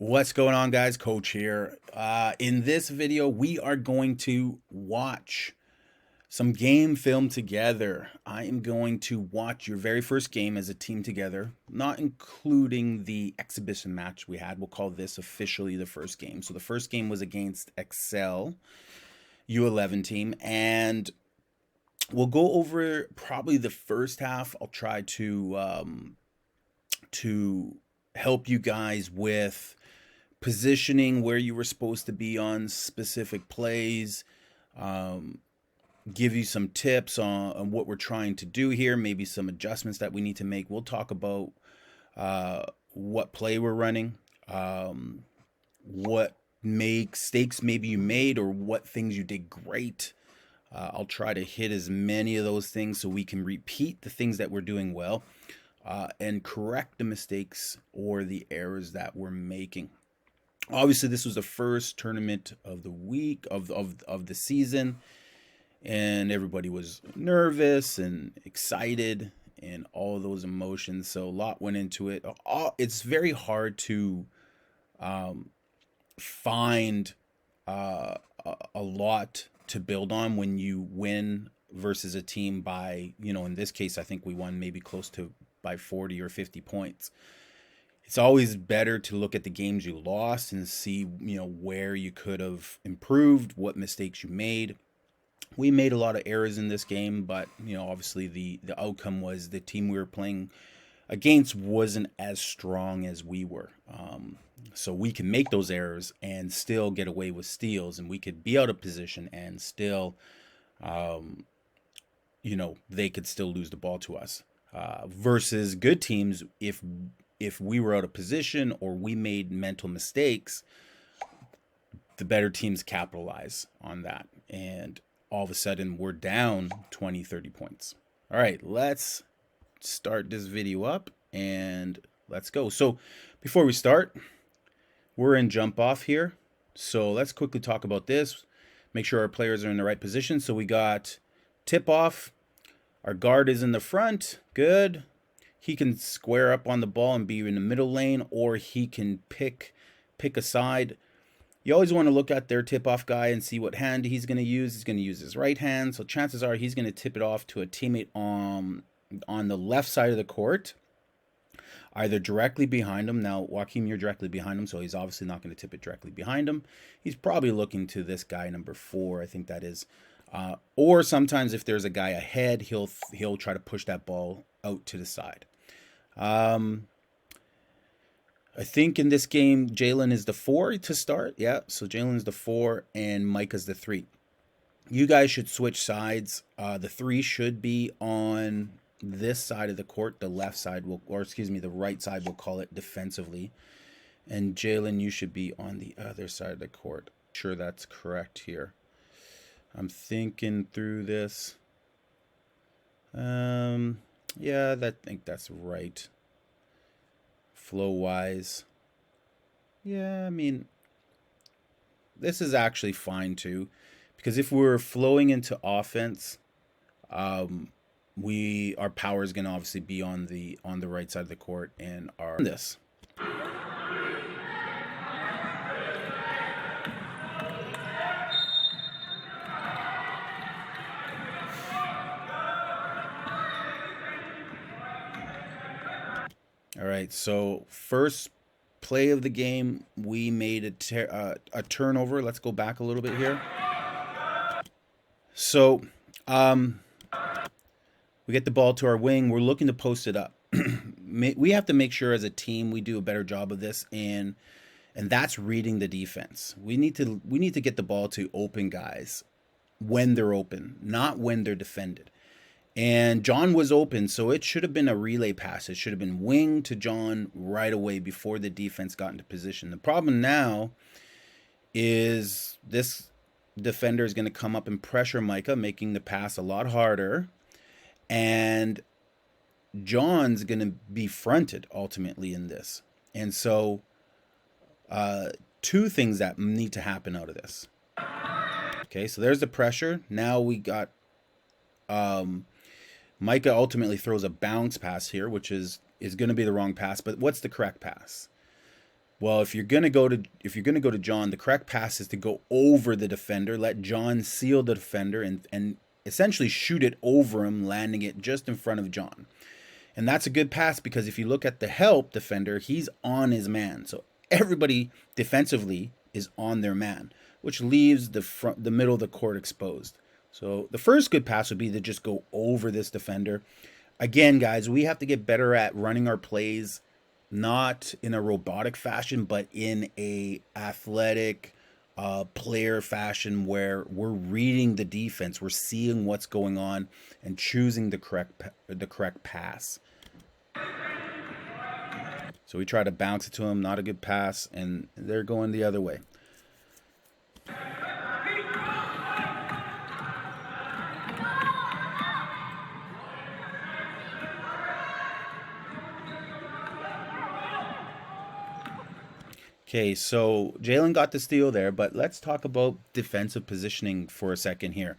What's going on, guys? Coach here. In this video, we are going to watch some game film together. I am going to watch your very first game as a team together, not including the exhibition match we had. We'll call this officially the first game. So the first game was against Excel U11 team, and we'll go over probably the first half. I'll try to help you guys with positioning where you were supposed to be on specific plays, um, give you some tips on what we're trying to do here, maybe some adjustments that we need to make. We'll talk about what play we're running, what mistakes maybe you made, or what things you did great. I'll try to hit as many of those things so we can repeat the things that we're doing well and correct the mistakes or the errors that we're making. Obviously, this was the first tournament of the week of the season, and everybody was nervous and excited and all those emotions. So a lot went into it. It's very hard to find a lot to build on when you win versus a team by, in this case, I think we won maybe close to by 40 or 50 points. It's always better to look at the games you lost and see, where you could have improved, what mistakes you made. We made a lot of errors in this game, but, obviously the outcome was the team we were playing against wasn't as strong as we were. So we can make those errors and still get away with steals, and we could be out of position and still, they could still lose the ball to us. Versus good teams, if we were out of position or we made mental mistakes, the better teams capitalize on that. And all of a sudden we're down 20, 30 points. All right, let's start this video up and let's go. So before we start, we're in jump off here. So let's quickly talk about this. Make sure our players are in the right position. So we got tip off. Our guard is in the front. Good. He can square up on the ball and be in the middle lane, or he can pick a side. You always want to look at their tip-off guy and see what hand he's going to use. He's going to use his right hand, so chances are he's going to tip it off to a teammate on the left side of the court, either directly behind him. Now, Joaquim, you're directly behind him, so he's obviously not going to tip it directly behind him. He's probably looking to this guy, number 4, I think that is. Or sometimes if there's a guy ahead, he'll try to push that ball out to the side. I think in this game, Jalen is the 4 to start. Yeah, so Jalen's the 4 and Micah's the 3. You guys should switch sides. The 3 should be on this side of the court. The left side the right side, we'll call it defensively. And Jalen, you should be on the other side of the court. Sure, that's correct here. I'm thinking through this. Yeah, I think that's right. Flow-wise. Yeah, I mean, this is actually fine too. Because if we're flowing into offense, our power is going to obviously be on the right side of the court and this. All right, so first play of the game, we made a turnover. Let's go back a little bit here. So we get the ball to our wing. We're looking to post it up. We have to make sure as a team we do a better job of this, and that's reading the defense. We need to get the ball to open guys when they're open, not when they're defended. And John was open, so it should have been a relay pass. It should have been wing to John right away before the defense got into position. The problem now is this defender is going to come up and pressure Micah, making the pass a lot harder. And John's going to be fronted ultimately in this. And so 2 things that need to happen out of this. Okay, so there's the pressure. Now we got... Micah ultimately throws a bounce pass here, which is going to be the wrong pass. But what's the correct pass? Well, if you're gonna go to John, the correct pass is to go over the defender, let John seal the defender, and essentially shoot it over him, landing it just in front of John. And that's a good pass because if you look at the help defender, he's on his man. So everybody defensively is on their man, which leaves the middle of the court exposed. So the first good pass would be to just go over this defender. Again, guys, we have to get better at running our plays, not in a robotic fashion, but in a athletic player fashion where we're reading the defense, we're seeing what's going on, and choosing the correct pass. So we try to bounce it to him, not a good pass, and they're going the other way. Okay, so Jalen got the steal there, but let's talk about defensive positioning for a second here.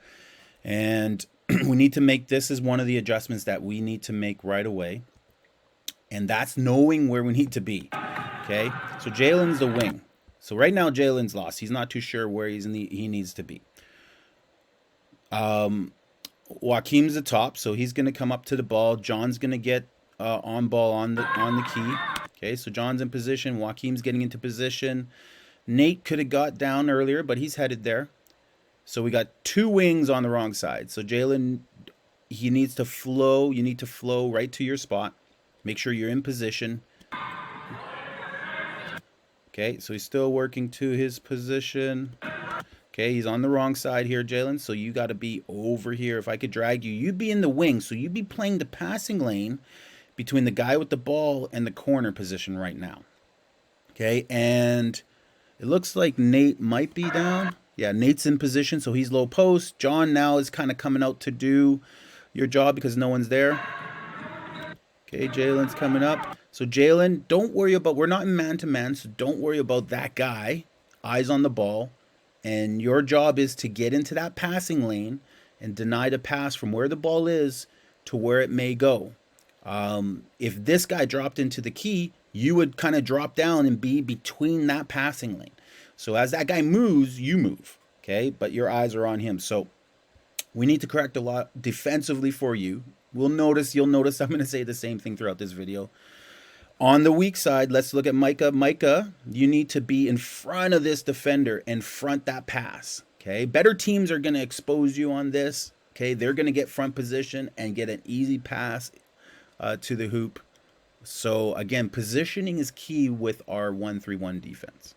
And we need to make, this is one of the adjustments that we need to make right away. And that's knowing where we need to be. Okay, so Jalen's the wing. So right now Jalen's lost. He's not too sure where he needs to be. Joaquim's the top, so he's going to come up to the ball. John's going to get on ball on the key. Okay, so John's in position. Joaquim's getting into position. Nate could have got down earlier, but he's headed there. So we got two wings on the wrong side. So Jalen, he needs to flow. You need to flow right to your spot. Make sure you're in position. Okay, so he's still working to his position. Okay, he's on the wrong side here, Jalen. So you got to be over here. If I could drag you, you'd be in the wing. So you'd be playing the passing lane between the guy with the ball and the corner position right now. Okay, and it looks like Nate might be down. Yeah, Nate's in position, so he's low post. John now is kind of coming out to do your job because no one's there. Okay, Jalen's coming up. So Jalen, don't worry about, we're not in man-to-man, so don't worry about that guy. Eyes on the ball. And your job is to get into that passing lane and deny the pass from where the ball is to where it may go. If this guy dropped into the key, you would kind of drop down and be between that passing lane. So as that guy moves, you move, okay? But your eyes are on him. So we need to correct a lot defensively for you. You'll notice I'm going to say the same thing throughout this video. On the weak side, let's look at Micah. Micah, you need to be in front of this defender and front that pass, okay? Better teams are going to expose you on this, okay? They're going to get front position and get an easy pass to the hoop. So again, positioning is key with our 1-3-1 defense.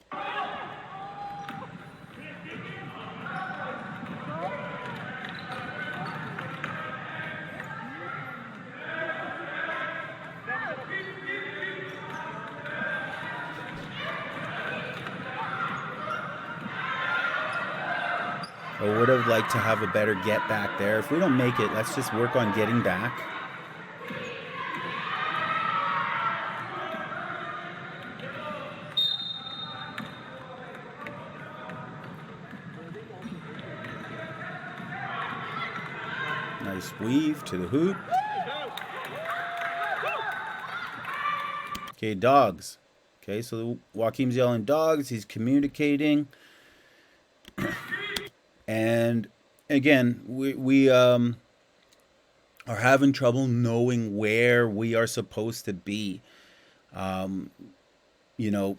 I would have liked to have a better get back there. If we don't make it, let's just work on getting back. Nice weave to the hoop. Okay, dogs. Okay, so Joaquim's yelling dogs. He's communicating. And again, we are having trouble knowing where we are supposed to be. You know,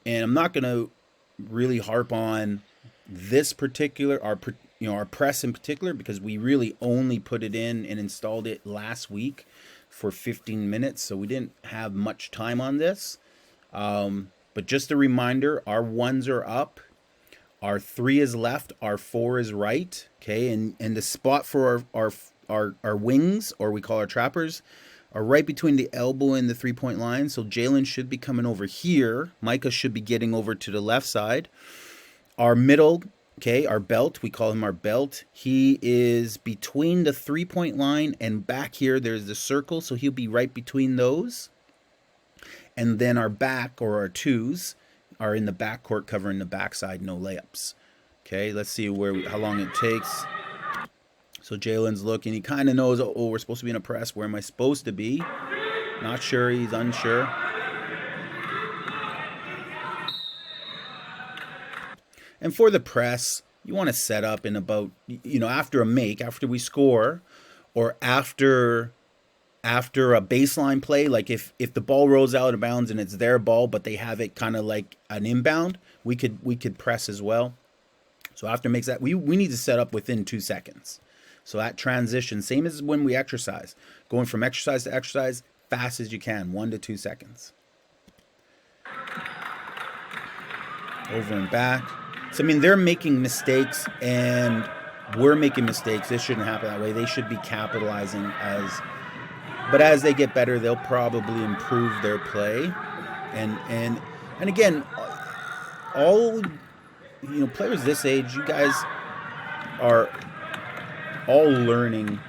and I'm not going to really harp on this particular, our press in particular, because we really only put it in and installed it last week for 15 minutes. So we didn't have much time on this. But just a reminder, our ones are up. Our 3 is left, our 4 is right, okay? And the spot for our wings, or we call our trappers, are right between the elbow and the 3-point line. So Jalen should be coming over here. Micah should be getting over to the left side. Our middle, okay, our belt, we call him our belt. He is between the 3-point line and back here, there's the circle, so he'll be right between those. And then our back, or our 2s, are in the backcourt covering the backside, no layups. Okay, let's see how long it takes. So Jalen's looking. He kind of knows, oh, we're supposed to be in a press. Where am I supposed to be? Not sure. He's unsure. And for the press, you want to set up in about, after a make, after we score, or after a baseline play, like if the ball rolls out of bounds and it's their ball, but they have it kind of like an inbound, we could press as well. So after makes that, we need to set up within 2 seconds. So that transition, same as when we exercise, going from exercise to exercise, fast as you can, 1 to 2 seconds. Over and back. So, I mean, they're making mistakes and we're making mistakes. This shouldn't happen that way. They should be capitalizing but as they get better, they'll probably improve their play. And again, all, players this age, you guys are all learning,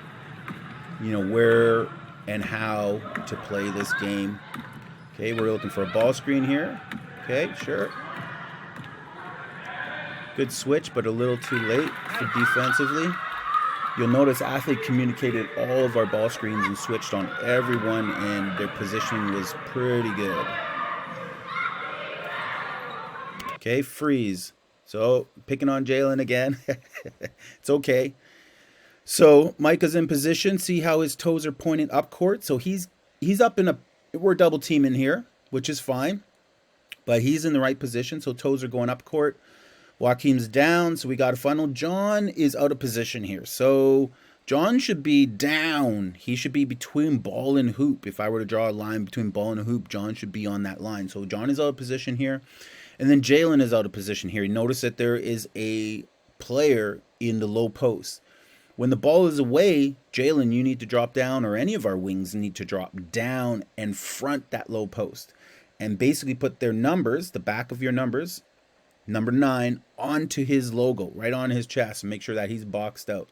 where and how to play this game. Okay, we're looking for a ball screen here. Okay, sure. Good switch, but a little too late for defensively. You'll notice Athlete communicated all of our ball screens and switched on everyone, and their positioning was pretty good. Okay, freeze. So, picking on Jalen again. It's okay. So, Micah's in position. See how his toes are pointing up court? So, he's up we're double teaming here, which is fine. But he's in the right position, so toes are going up court. Joaquim's down, so we got a funnel. John is out of position here. So John should be down. He should be between ball and hoop. If I were to draw a line between ball and hoop, John should be on that line. So John is out of position here. And then Jalen is out of position here. Notice that there is a player in the low post. When the ball is away, Jalen, you need to drop down, or any of our wings need to drop down and front that low post. And basically put their numbers, the back of your numbers, number 9, onto his logo, right on his chest, and make sure that he's boxed out.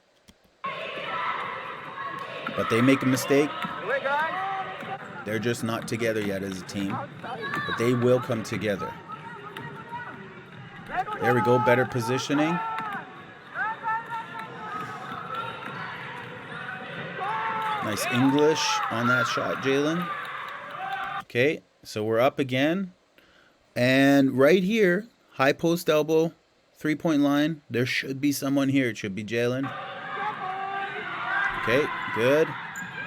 But they make a mistake. They're just not together yet as a team. But they will come together. There we go, better positioning. Nice English on that shot, Jalen. Okay, so we're up again. And right here, high post elbow, 3-point line. There should be someone here. It should be Jalen. Okay, good.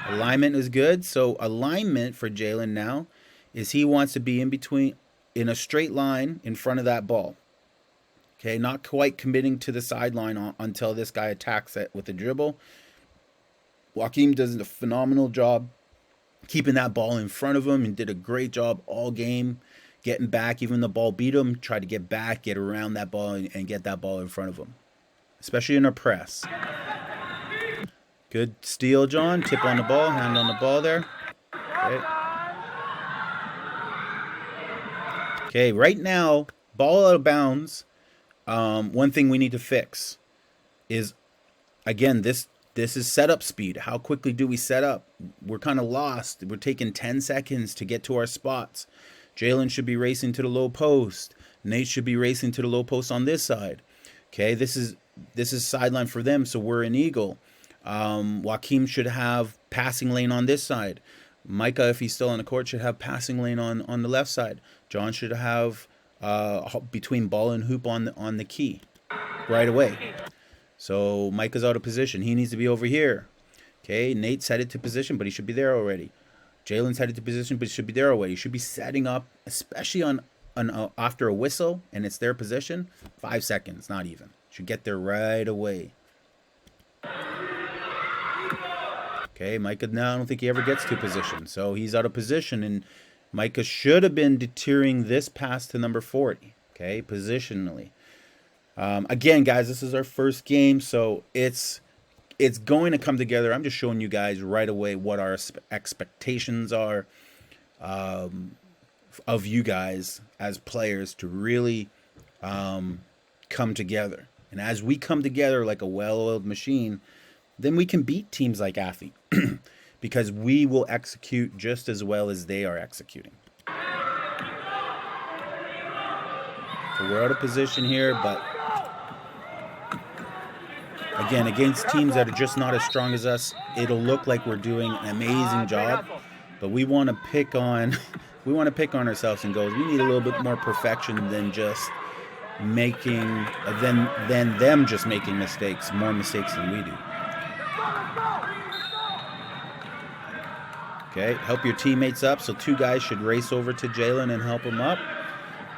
Alignment is good. So alignment for Jalen now is he wants to be in a straight line in front of that ball. Okay, not quite committing to the sideline until this guy attacks it with a dribble. Joaquim does a phenomenal job keeping that ball in front of him and did a great job all game. Getting back, even the ball beat him, try to get back, get around that ball, and get that ball in front of him. Especially in a press. Good steal, John. Tip on the ball, hand on the ball there. Okay, right now, ball out of bounds. One thing we need to fix is, again, this is setup speed. How quickly do we set up? We're kind of lost. We're taking 10 seconds to get to our spots. Jalen should be racing to the low post. Nate should be racing to the low post on this side. Okay, this is sideline for them, so we're an eagle. Joaquim should have passing lane on this side. Micah, if he's still on the court, should have passing lane on the left side. John should have between ball and hoop on the key right away. So Micah's out of position. He needs to be over here. Okay, Nate's headed to position, but he should be there already. Jalen's headed to position, but he should be there already. He should be setting up, especially on after a whistle, and it's their position, 5 seconds, not even. Should get there right away. Okay, Micah now, I don't think he ever gets to position. So he's out of position, and Micah should have been deterring this pass to number 40. Okay, positionally. Again, guys, this is our first game, so it's going to come together. I'm just showing you guys right away what our expectations are of you guys as players to really come together. And as we come together like a well-oiled machine, then we can beat teams like Athlete because we will execute just as well as they are executing. So we're out of position here, but again, against teams that are just not as strong as us, it'll look like we're doing an amazing job. But we want to pick on ourselves and go, we need a little bit more perfection than just making than them just making mistakes, more mistakes than we do. Okay, help your teammates up. So 2 guys should race over to Jalen and help him up.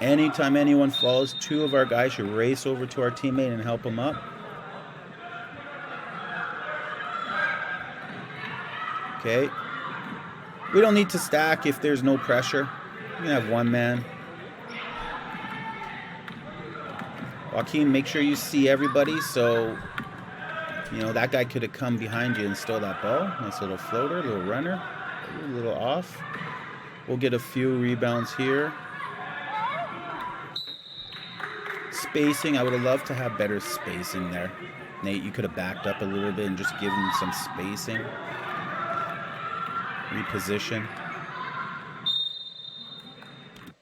Anytime anyone falls, 2 of our guys should race over to our teammate and help him up. Okay. We don't need to stack if there's no pressure. You can have 1 man. Joaquin, make sure you see everybody. So, you know, that guy could have come behind you and stole that ball. Nice little floater, little runner, a little off. We'll get a few rebounds here. Spacing, I would have loved to have better spacing there. Nate, you could have backed up a little bit and just given some spacing. Reposition.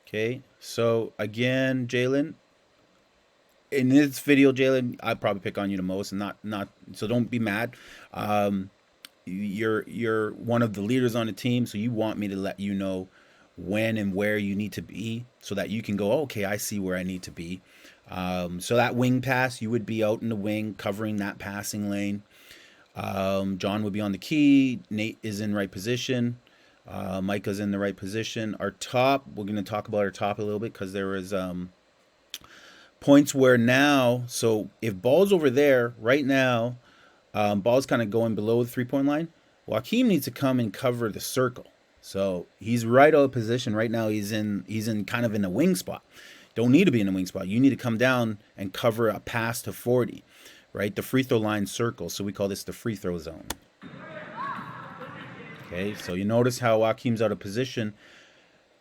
Okay, so again, Jalen, in this video, Jalen, I'd probably pick on you the most, and not so don't be mad. You're one of the leaders on the team, so you want me to let you know when and where you need to be so that you can go, oh, okay, I see where I need to be. So that wing pass, you would be out in the wing covering that passing lane. John would be on the key. Nate is in right position. Micah's in the right position. Our top, we're going to talk about our top a little bit because there is points where now, so if ball's over there right now, ball's kind of going below the 3-point line. Joaquin needs to come and cover the circle. So he's right out of position right now. He's in kind of in the wing spot. Don't need to be in the wing spot. You need to come down and cover a pass to 40, right? The free throw line circle. So we call this the free throw zone. Okay, so you notice how Joaquin's out of position.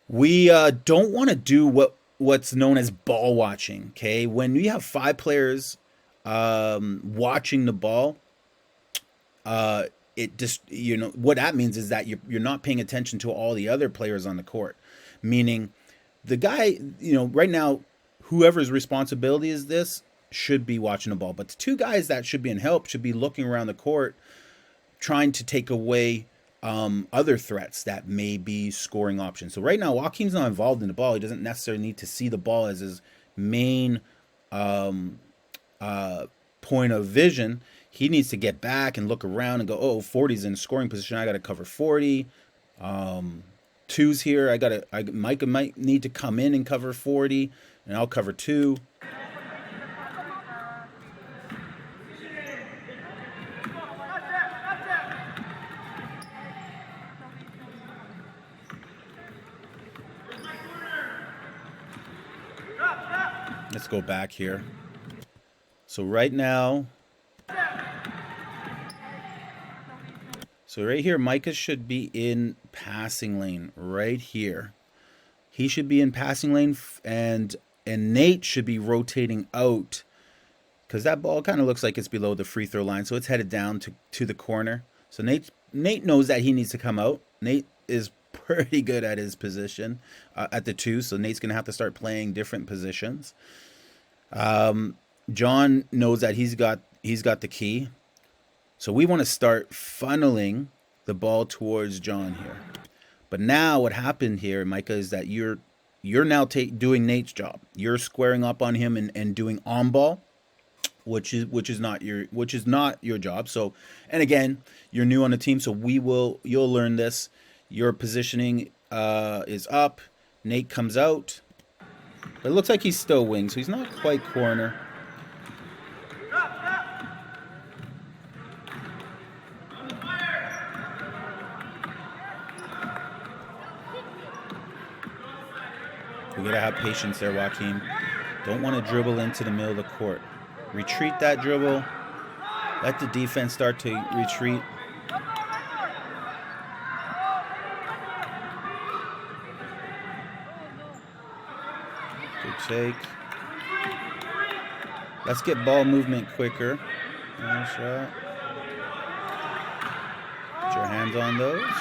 We don't want to do what's known as ball watching. Okay, when you have 5 players watching the ball, it just, you know, what that means is that you're not paying attention to all the other players on the court. Meaning, the guy, you know, right now, whoever's responsibility is this should be watching the ball. But the 2 guys that should be in help should be looking around the court, trying to take away other threats that may be scoring options. So right now, Joaquin's not involved in the ball. He doesn't necessarily need to see the ball as his main point of vision. He needs to get back and look around and go, oh, 40's in scoring position. I got to cover 40. 2's here. Micah might need to come in and cover 40, and I'll cover 2. Let's go back here. So right now, right here, Micah should be in passing lane right here. He should be in passing lane, and Nate should be rotating out because that ball kind of looks like it's below the free throw line, so it's headed down to the corner. So Nate knows that he needs to come out. Nate is pretty good at his position at the 2, so Nate's gonna have to start playing different positions. John knows that he's got the key. So we want to start funneling the ball towards John here. But now what happened here, Micah, is that you're now doing Nate's job. You're squaring up on him and doing on ball, which is not your job. So, and again, you're new on the team, so you'll learn this. Your positioning is up. Nate comes out. But it looks like he's still wing, so he's not quite corner. We gotta have patience there, Joaquin. Don't want to dribble into the middle of the court. Retreat that dribble. Let the defense start to retreat. Good take. Let's get ball movement quicker. Nice shot. Put your hands on those.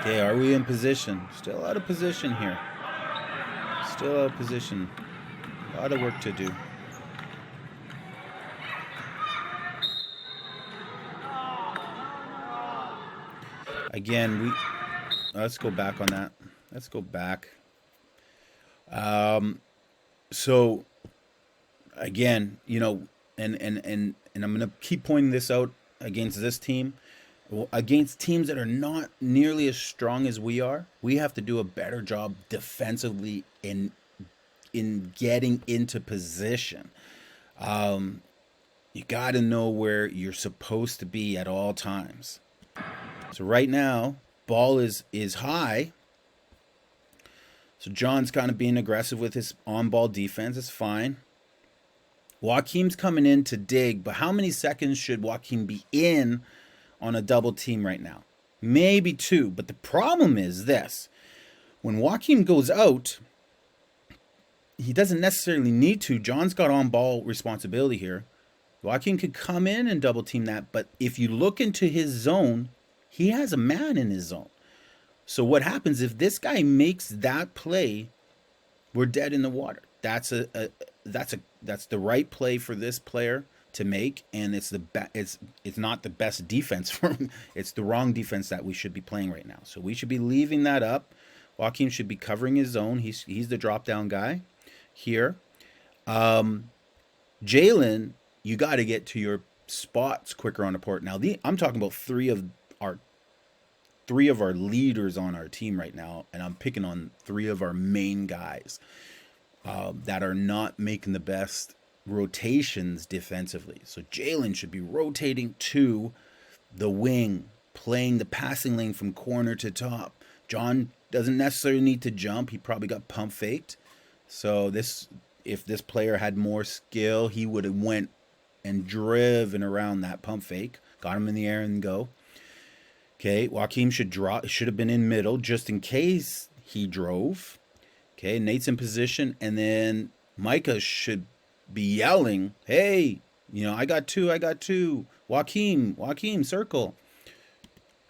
Okay, are we in position? Still out of position here. Still out of position. A lot of work to do. Again, let's go back on that. Let's go back. So again, and I'm gonna keep pointing this out against this team. Against teams that are not nearly as strong as we are, we have to do a better job defensively in getting into position. You got to know where you're supposed to be at all times. So right now, ball is high. So John's kind of being aggressive with his on-ball defense. It's fine. Joaquim's coming in to dig, but how many seconds should Joaquim be in on a double team right now? Maybe 2. But the problem is this. When Joaquim goes out, he doesn't necessarily need to. John's got on-ball responsibility here. Joaquim could come in and double team that, but if you look into his zone, he has a man in his zone. So what happens if this guy makes that play? We're dead in the water. That's the right play for this player to make, and it's not the best defense for him. It's the wrong defense that we should be playing right now. So we should be leaving that up. Joaquim should be covering his zone. He's the drop down guy here. Jalen, you got to get to your spots quicker on the court. Now, I'm talking about three of our leaders on our team right now, and I'm picking on 3 of our main guys that are not making the best rotations defensively. So Jalen should be rotating to the wing, playing the passing lane from corner to top. John doesn't necessarily need to jump. He probably got pump faked. So if this player had more skill, he would have went and driven around that pump fake, got him in the air and go. Okay, Joaquim should have been in middle just in case he drove. Okay, Nate's in position, and then Micah should be yelling, "Hey, I got two. Joaquim, circle."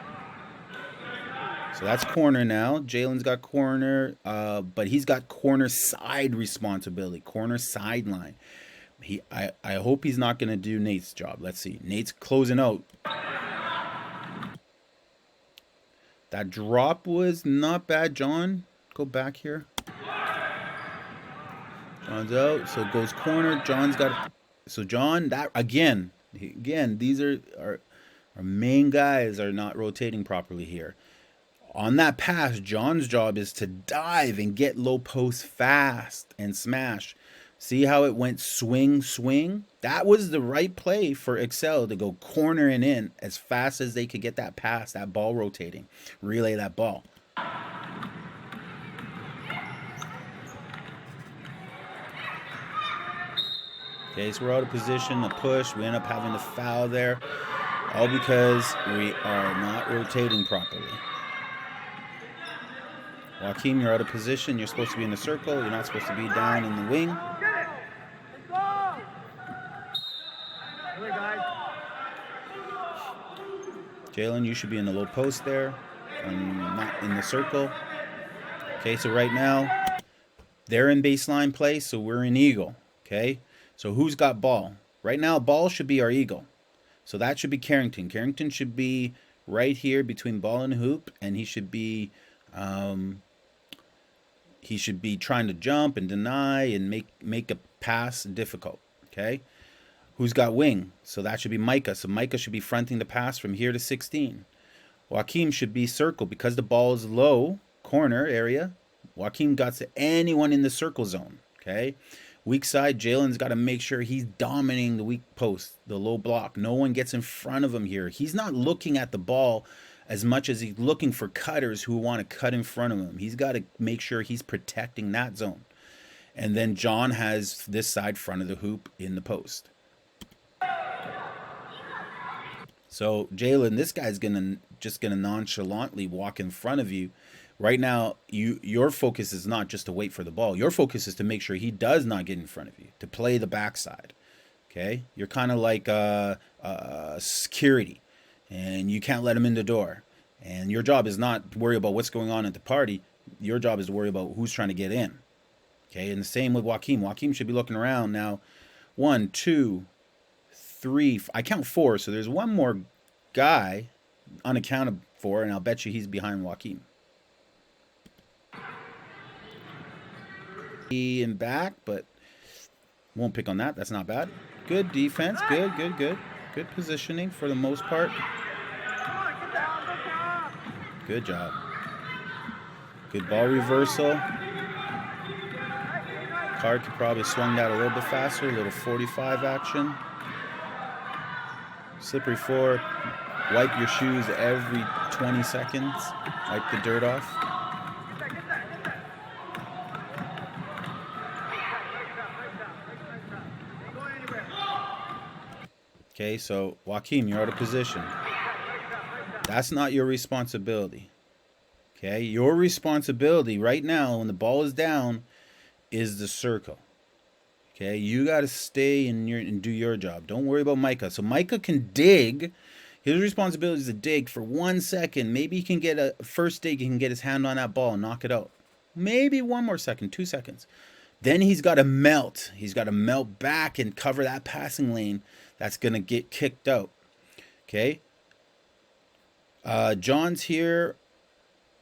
So that's corner now. Jalen's got corner, but he's got corner side responsibility, corner sideline. I hope he's not going to do Nate's job. Let's see. Nate's closing out. That drop was not bad, John. Go back here. John's out, so it goes corner. John's got. So John, that again, these are our main guys are not rotating properly here. On that pass, John's job is to dive and get low post fast and smash. See how it went swing? That was the right play for Excel to go corner and in as fast as they could get that pass, that ball rotating, relay that ball. Okay, so we're out of position, a push. We end up having to foul there, all because we are not rotating properly. Joaquim, you're out of position. You're supposed to be in the circle. You're not supposed to be down in the wing. Jalen, you should be in the low post there, and not in the circle. Okay, so right now, they're in baseline play, so we're in eagle. Okay, so who's got ball? Right now, ball should be our eagle. So that should be Carrington. Carrington should be right here between ball and hoop, and he should be trying to jump and deny and make a pass difficult. Okay, who's got wing? So that should be Micah. So Micah should be fronting the pass from here to 16. Joaquim should be circle because the ball is low corner area. Joaquim got to anyone in the circle zone. Okay, weak side, Jalen's got to make sure he's dominating the weak post, the low block. No one gets in front of him here. He's not looking at the ball as much as he's looking for cutters who want to cut in front of him. He's got to make sure he's protecting that zone. And then John has this side front of the hoop in the post. So Jalen, this guy's just gonna nonchalantly walk in front of you. Right now, your focus is not just to wait for the ball. Your focus is to make sure he does not get in front of you, to play the backside. Okay, you're kind of like security, and you can't let him in the door. And your job is not to worry about what's going on at the party. Your job is to worry about who's trying to get in. Okay, and the same with Joaquim. Joaquim should be looking around now. 1, 2, 3. I count 4, so there's one more guy unaccounted for, and I'll bet you he's behind Joaquim. and back, but won't pick on that. That's not bad. Good defense. Good. Good positioning for the most part. Good job. Good ball reversal. Card could probably swung that a little bit faster. A little 45 action. Slippery floor. Wipe your shoes every 20 seconds. Wipe the dirt off. Okay, so Joaquim, you're out of position. That's not your responsibility. Okay, your responsibility right now when the ball is down is the circle. Okay, you got to stay and do your job. Don't worry about Micah. So Micah can dig. His responsibility is to dig for 1 second. Maybe he can get a first dig. He can get his hand on that ball and knock it out. Maybe 1 more second, 2 seconds. Then he's got to melt. He's got to melt back and cover that passing lane that's going to get kicked out. Okay. John's here.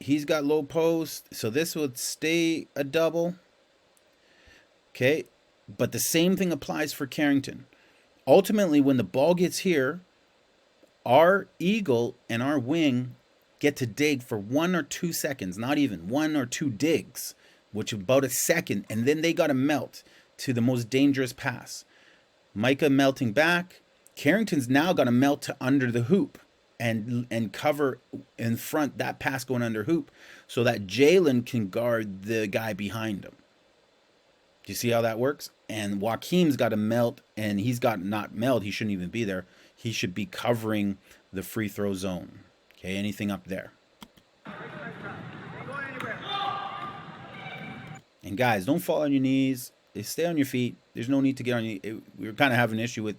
He's got low post. So this would stay a double. Okay. But the same thing applies for Carrington. Ultimately, when the ball gets here, our eagle and our wing get to dig for 1 or 2 seconds, not even 1 or 2 digs, which is about a second, and then they got to melt to the most dangerous pass. Micah melting back. Carrington's now got to melt to under the hoop and cover in front that pass going under hoop so that Jalen can guard the guy behind him. Do you see how that works? And Joaquim's got to melt, and he's got not melt. He shouldn't even be there. He should be covering the free throw zone. Okay, anything up there. And guys, don't fall on your knees. Stay on your feet. There's no need to get on you. We're kind of having an issue with.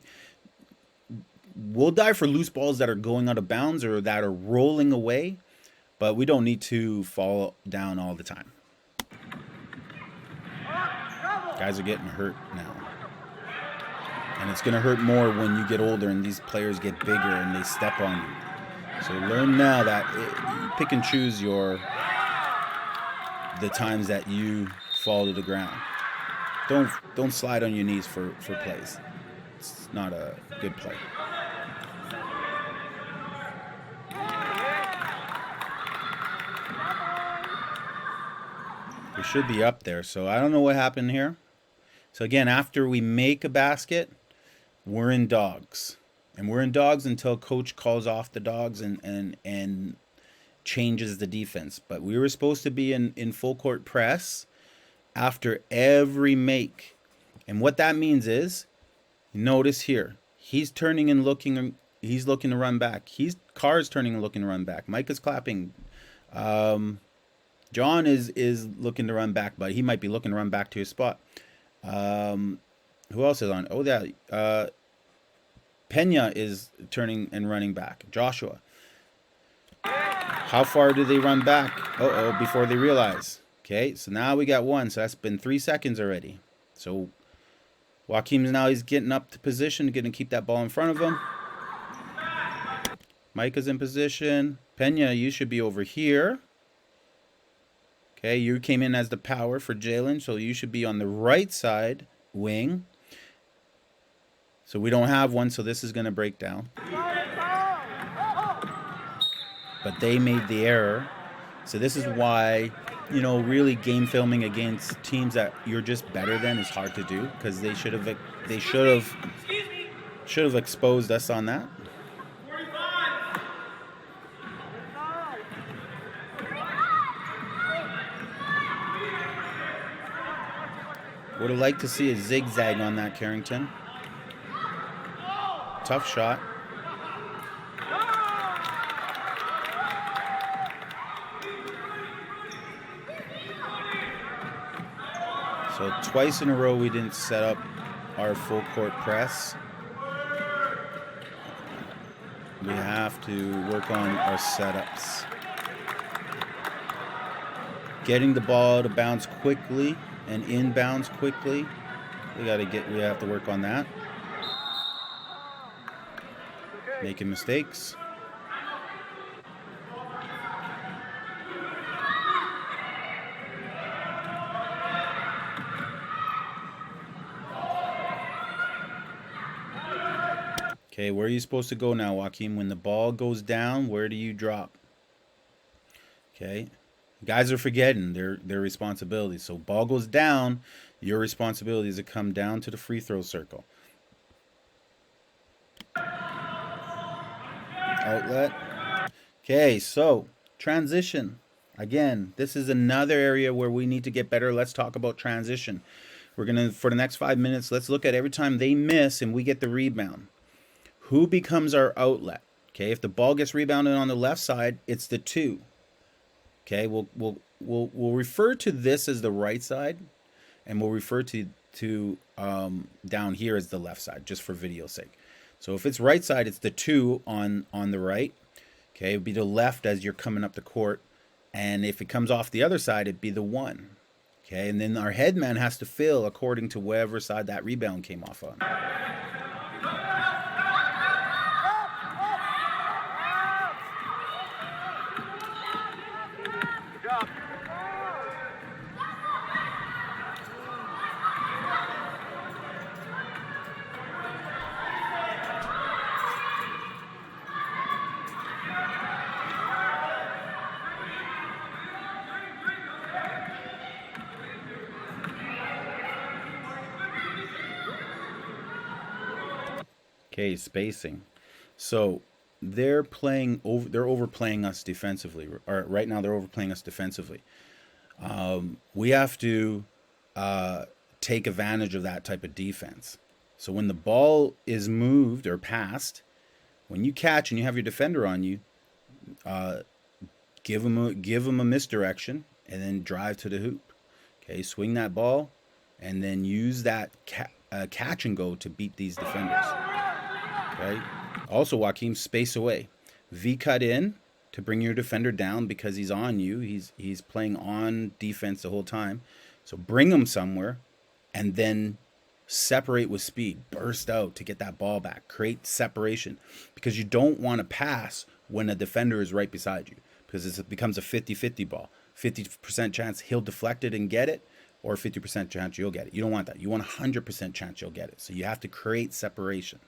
We'll dive for loose balls that are going out of bounds or that are rolling away, but we don't need to fall down all the time. Guys are getting hurt now. And it's going to hurt more when you get older and these players get bigger and they step on you. So learn now that you pick and choose the times that you fall to the ground. Don't slide on your knees for plays. It's not a good play. We should be up there. So I don't know what happened here. So again, after we make a basket, we're in dogs. And we're in dogs until coach calls off the dogs and changes the defense. But we were supposed to be in full court press after every make. And what that means is, notice here, he's turning and looking, he's looking to run back. Carr's turning and looking to run back. Mike is clapping. John is looking to run back, but he might be looking to run back to his spot. Who else is on? Oh, that Pena is turning and running back. Joshua. How far do they run back? Before they realize. Okay, so now we got 1. So that's been 3 seconds already. So Joaquim's now he's getting up to position, going to keep that ball in front of him. Micah's in position. Pena, you should be over here. Okay, you came in as the power for Jalen, so you should be on the right side wing. So we don't have one, so this is going to break down. But they made the error. So this is why, really game filming against teams that you're just better than is hard to do, because they should have exposed us on that. Would have liked to see a zigzag on that, Carrington. Tough shot. So twice in a row we didn't set up our full court press. We have to work on our setups. Getting the ball to bounce quickly and inbounds quickly. We have to work on that. Making mistakes. Okay, where are you supposed to go now, Joaquin? When the ball goes down, where do you drop? Okay, guys are forgetting their responsibilities. So ball goes down, your responsibility is to come down to the free throw circle. Outlet. Okay, so transition. Again, this is another area where we need to get better. Let's talk about transition. We're gonna, for the next 5 minutes, let's look at every time they miss and we get the rebound. Who becomes our outlet? Okay, if the ball gets rebounded on the left side, it's the 2. Okay, we'll refer to this as the right side, and we'll refer to down here as the left side, just for video's sake. So if it's right side, it's the 2 on the right. Okay, it'd be the left as you're coming up the court, and if it comes off the other side, it'd be the 1. Okay, and then our headman has to fill according to wherever side that rebound came off on. Okay, spacing. So they're overplaying us defensively. Or right now they're overplaying us defensively. We have to take advantage of that type of defense. So when the ball is moved or passed, when you catch and you have your defender on you, give them a misdirection and then drive to the hoop. Okay, swing that ball and then use that catch and go to beat these defenders. Okay. Also, Joaquin, space away. V cut in to bring your defender down because he's on you. He's playing on defense the whole time. So bring him somewhere and then separate with speed. Burst out to get that ball back. Create separation because you don't want to pass when a defender is right beside you because it becomes a 50-50 ball. 50% chance he'll deflect it and get it, or 50% chance you'll get it. You don't want that. You want 100% chance you'll get it. So you have to create separation.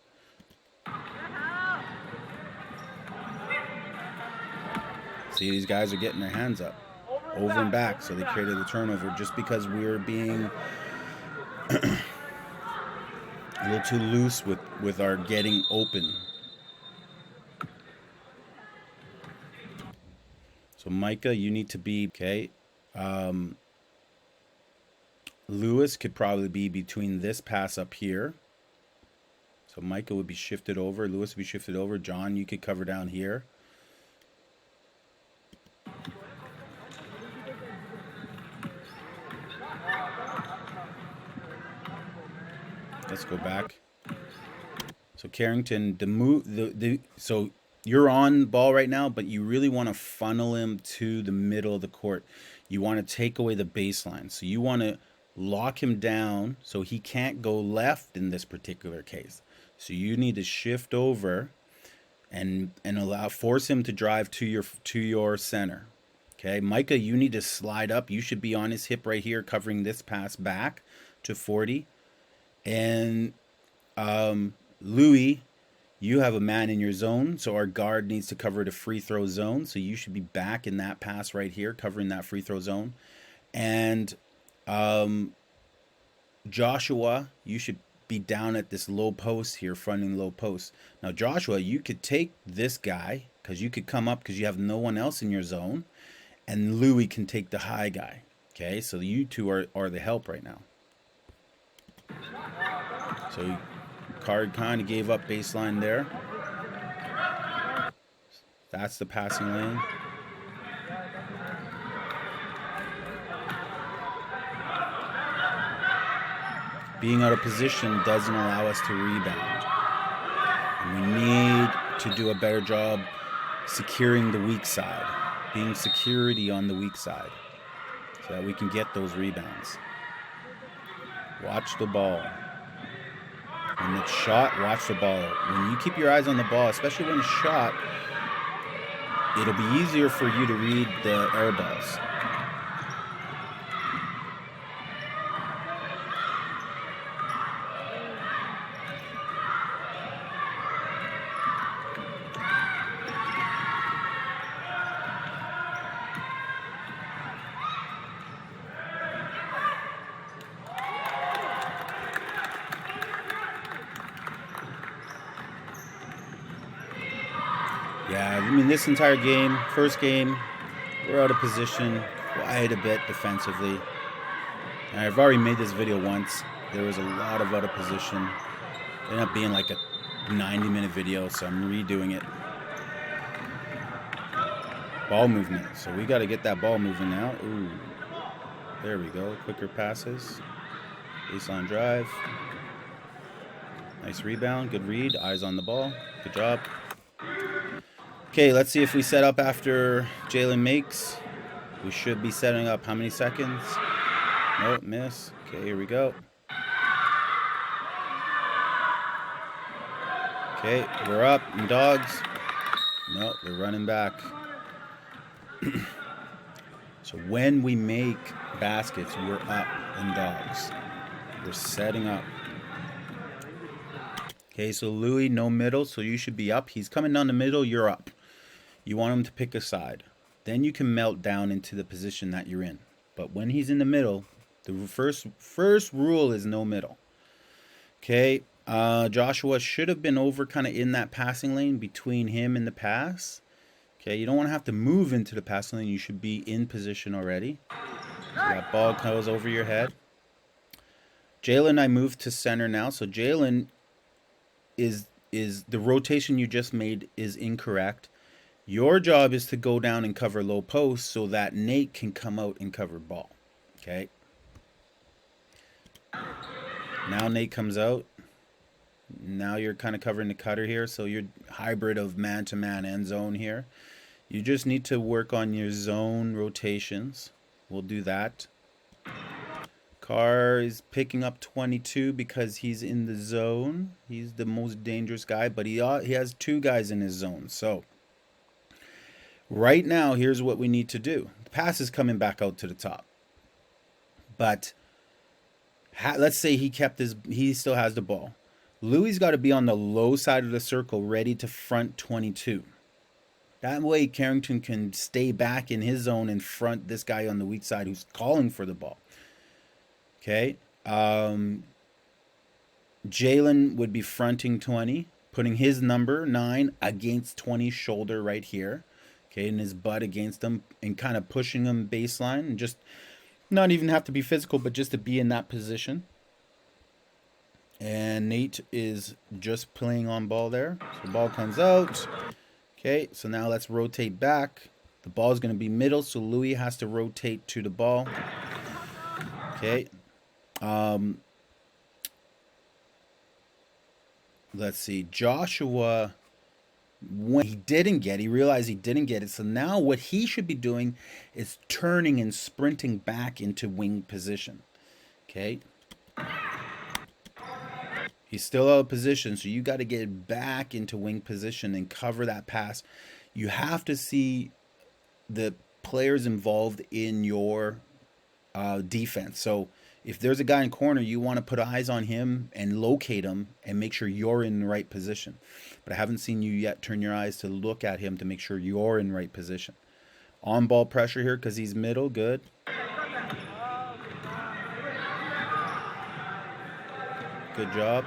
See, these guys are getting their hands up over and back, so they created a turnover just because we were being a little too loose with our getting open. So Micah, you need to be okay. Lewis could probably be between this pass up here. So Micah would be shifted over. Lewis would be shifted over. John, you could cover down here. Let's go back. So Carrington, so you're on ball right now, but you really want to funnel him to the middle of the court. You want to take away the baseline. So you want to lock him down so he can't go left in this particular case. So you need to shift over and force him to drive to your center. Okay, Micah, you need to slide up. You should be on his hip right here, covering this pass back to 40. And Louis, you have a man in your zone, so our guard needs to cover the free throw zone. So you should be back in that pass right here, covering that free throw zone. And Joshua, you should be down at this low post here, fronting low post. Now, Joshua, you could take this guy because you could come up because you have no one else in your zone. And Louis can take the high guy. Okay, so you two are the help right now. So Card kind of gave up baseline there. That's the passing lane. Being out of position doesn't allow us to rebound. And we need to do a better job securing the weak side, being security on the weak side, so that we can get those rebounds. Watch the ball. When it's shot, watch the ball. When you keep your eyes on the ball, especially when it's shot, it'll be easier for you to read the air balls. Yeah, I mean, this entire game, first game, we're out of position quite a bit defensively. And I've already made this video once. There was a lot of out of position. It ended up being like a 90-minute video, so I'm redoing it. Ball movement. So we got to get that ball moving now. Ooh. There we go. Quicker passes. Baseline drive. Nice rebound. Good read. Eyes on the ball. Good job. Okay, let's see if we set up after Jalen makes. We should be setting up how many seconds? Nope, miss. Okay, here we go. Okay, we're up in dogs. Nope, they're running back. So when we make baskets, we're up in dogs. We're setting up. Okay, so Louis, no middle, so you should be up. He's coming down the middle, you're up. You want him to pick a side. Then you can melt down into the position that you're in. But when he's in the middle, the first rule is no middle. Okay, Joshua should have been over kind of in that passing lane between him and the pass. Okay, you don't want to have to move into the passing lane. You should be in position already. So that ball goes over your head. Jalen, I moved to center now. So Jalen is the rotation you just made is incorrect. Your job is to go down and cover low post so that Nate can come out and cover ball. Okay. Now Nate comes out. Now you're kind of covering the cutter here. So you're hybrid of man-to-man and zone here. You just need to work on your zone rotations. We'll do that. Carr is picking up 22 because he's in the zone. He's the most dangerous guy, but he has two guys in his zone. So right now, here's what we need to do. The pass is coming back out to the top. But let's say he still has the ball. Louis got to be on the low side of the circle, ready to front 22. That way, Carrington can stay back in his zone and front this guy on the weak side who's calling for the ball. Okay. Jalen would be fronting 20, putting his number 9 against 20's shoulder right here. Okay, and his butt against him and kind of pushing him baseline and just not even have to be physical, but just to be in that position. And Nate is just playing on ball there. So the ball comes out. Okay, so now let's rotate back. The ball is going to be middle, so Louis has to rotate to the ball. Okay. Let's see. Joshua, when he realized he didn't get it. So now what he should be doing is turning and sprinting back into wing position. Okay. He's still out of position, so you got to get back into wing position and cover that pass. You have to see the players involved in your defense. So if there's a guy in corner, you want to put eyes on him and locate him and make sure you're in the right position. But I haven't seen you yet turn your eyes to look at him to make sure you're in right position. On ball pressure here because he's middle. Good. Good job.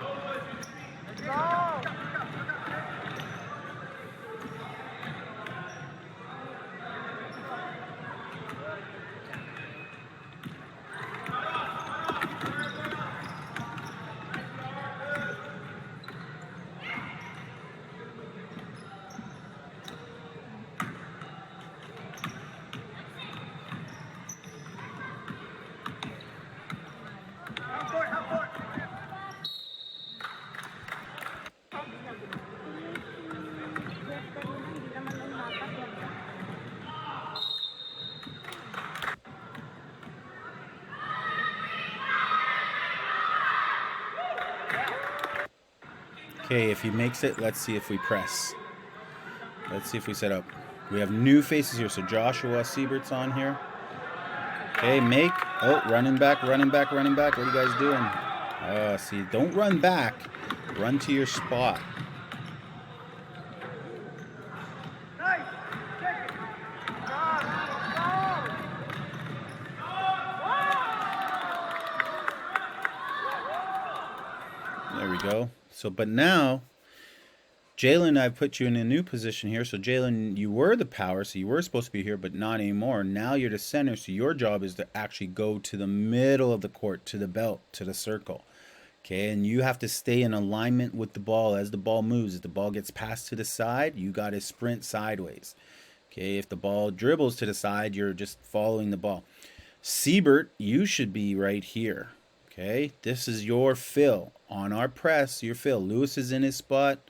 Okay, if he makes it, let's see if we press. Let's see if we set up. We have new faces here. So Joshua Siebert's on here. Okay, make. Oh, running back, running back, running back. What are you guys doing? See, don't run back. Run to your spot. There we go. So, but now Jalen, I've put you in a new position here. So Jalen, you were the power, so you were supposed to be here, but not anymore. Now you're the center, so your job is to actually go to the middle of the court, to the belt, to the circle. Okay, and you have to stay in alignment with the ball as the ball moves. If the ball gets passed to the side, you got to sprint sideways. Okay, if the ball dribbles to the side, you're just following the ball. Siebert, you should be right here. Okay, this is your fill. On our press, your fill. Lewis is in his spot.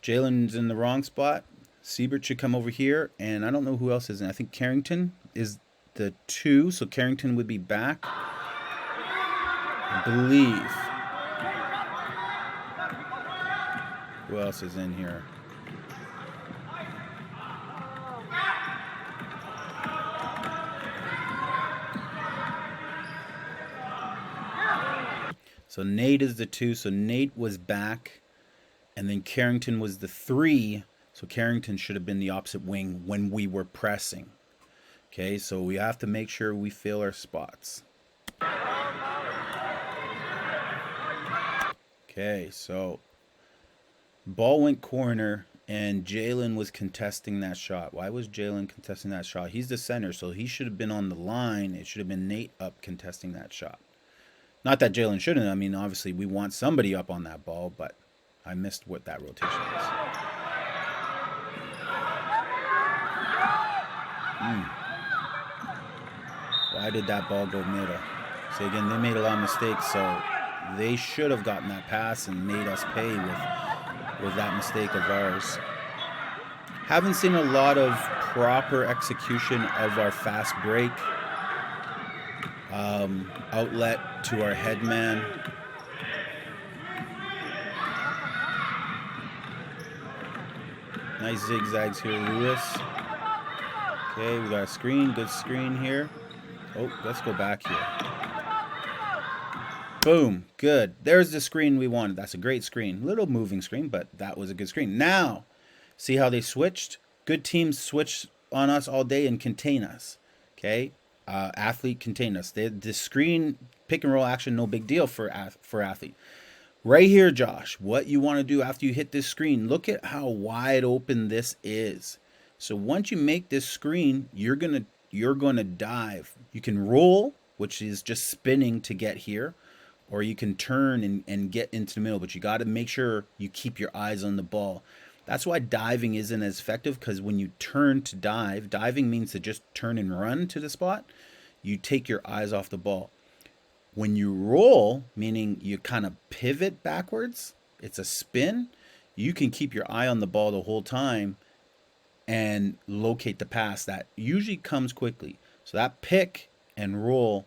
Jalen's in the wrong spot. Siebert should come over here. And I don't know who else is in. I think Carrington is the 2. So Carrington would be back. I believe. Who else is in here? So Nate is the 2. So Nate was back. And then Carrington was the 3. So Carrington should have been the opposite wing when we were pressing. Okay, so we have to make sure we fill our spots. Okay, so ball went corner, and Jalen was contesting that shot. Why was Jalen contesting that shot? He's the center, so he should have been on the line. It should have been Nate up contesting that shot. Not that Jalen shouldn't. I mean, obviously, we want somebody up on that ball, but I missed what that rotation was. Why did that ball go middle? So again, they made a lot of mistakes, so they should have gotten that pass and made us pay with that mistake of ours. Haven't seen a lot of proper execution of our fast break. Outlet to our headman. Nice zigzags here, Lewis. Okay, we got a screen, good screen here. Oh, let's go back here. Boom, good. There's the screen we wanted. That's a great screen. Little moving screen, but that was a good screen. Now, see how they switched? Good teams switch on us all day and contain us. Okay, athlete contain us. The screen pick and roll action, no big deal for athlete. Right here, Josh, what you want to do after you hit this screen, look at how wide open this is. So once you make this screen, you're gonna dive. You can roll, which is just spinning to get here, or you can turn and get into the middle, but you got to make sure you keep your eyes on the ball. That's why diving isn't as effective, because when you turn to dive, diving means to just turn and run to the spot. You take your eyes off the ball. When you roll, meaning you kind of pivot backwards, it's a spin, you can keep your eye on the ball the whole time and locate the pass. That usually comes quickly. So that pick and roll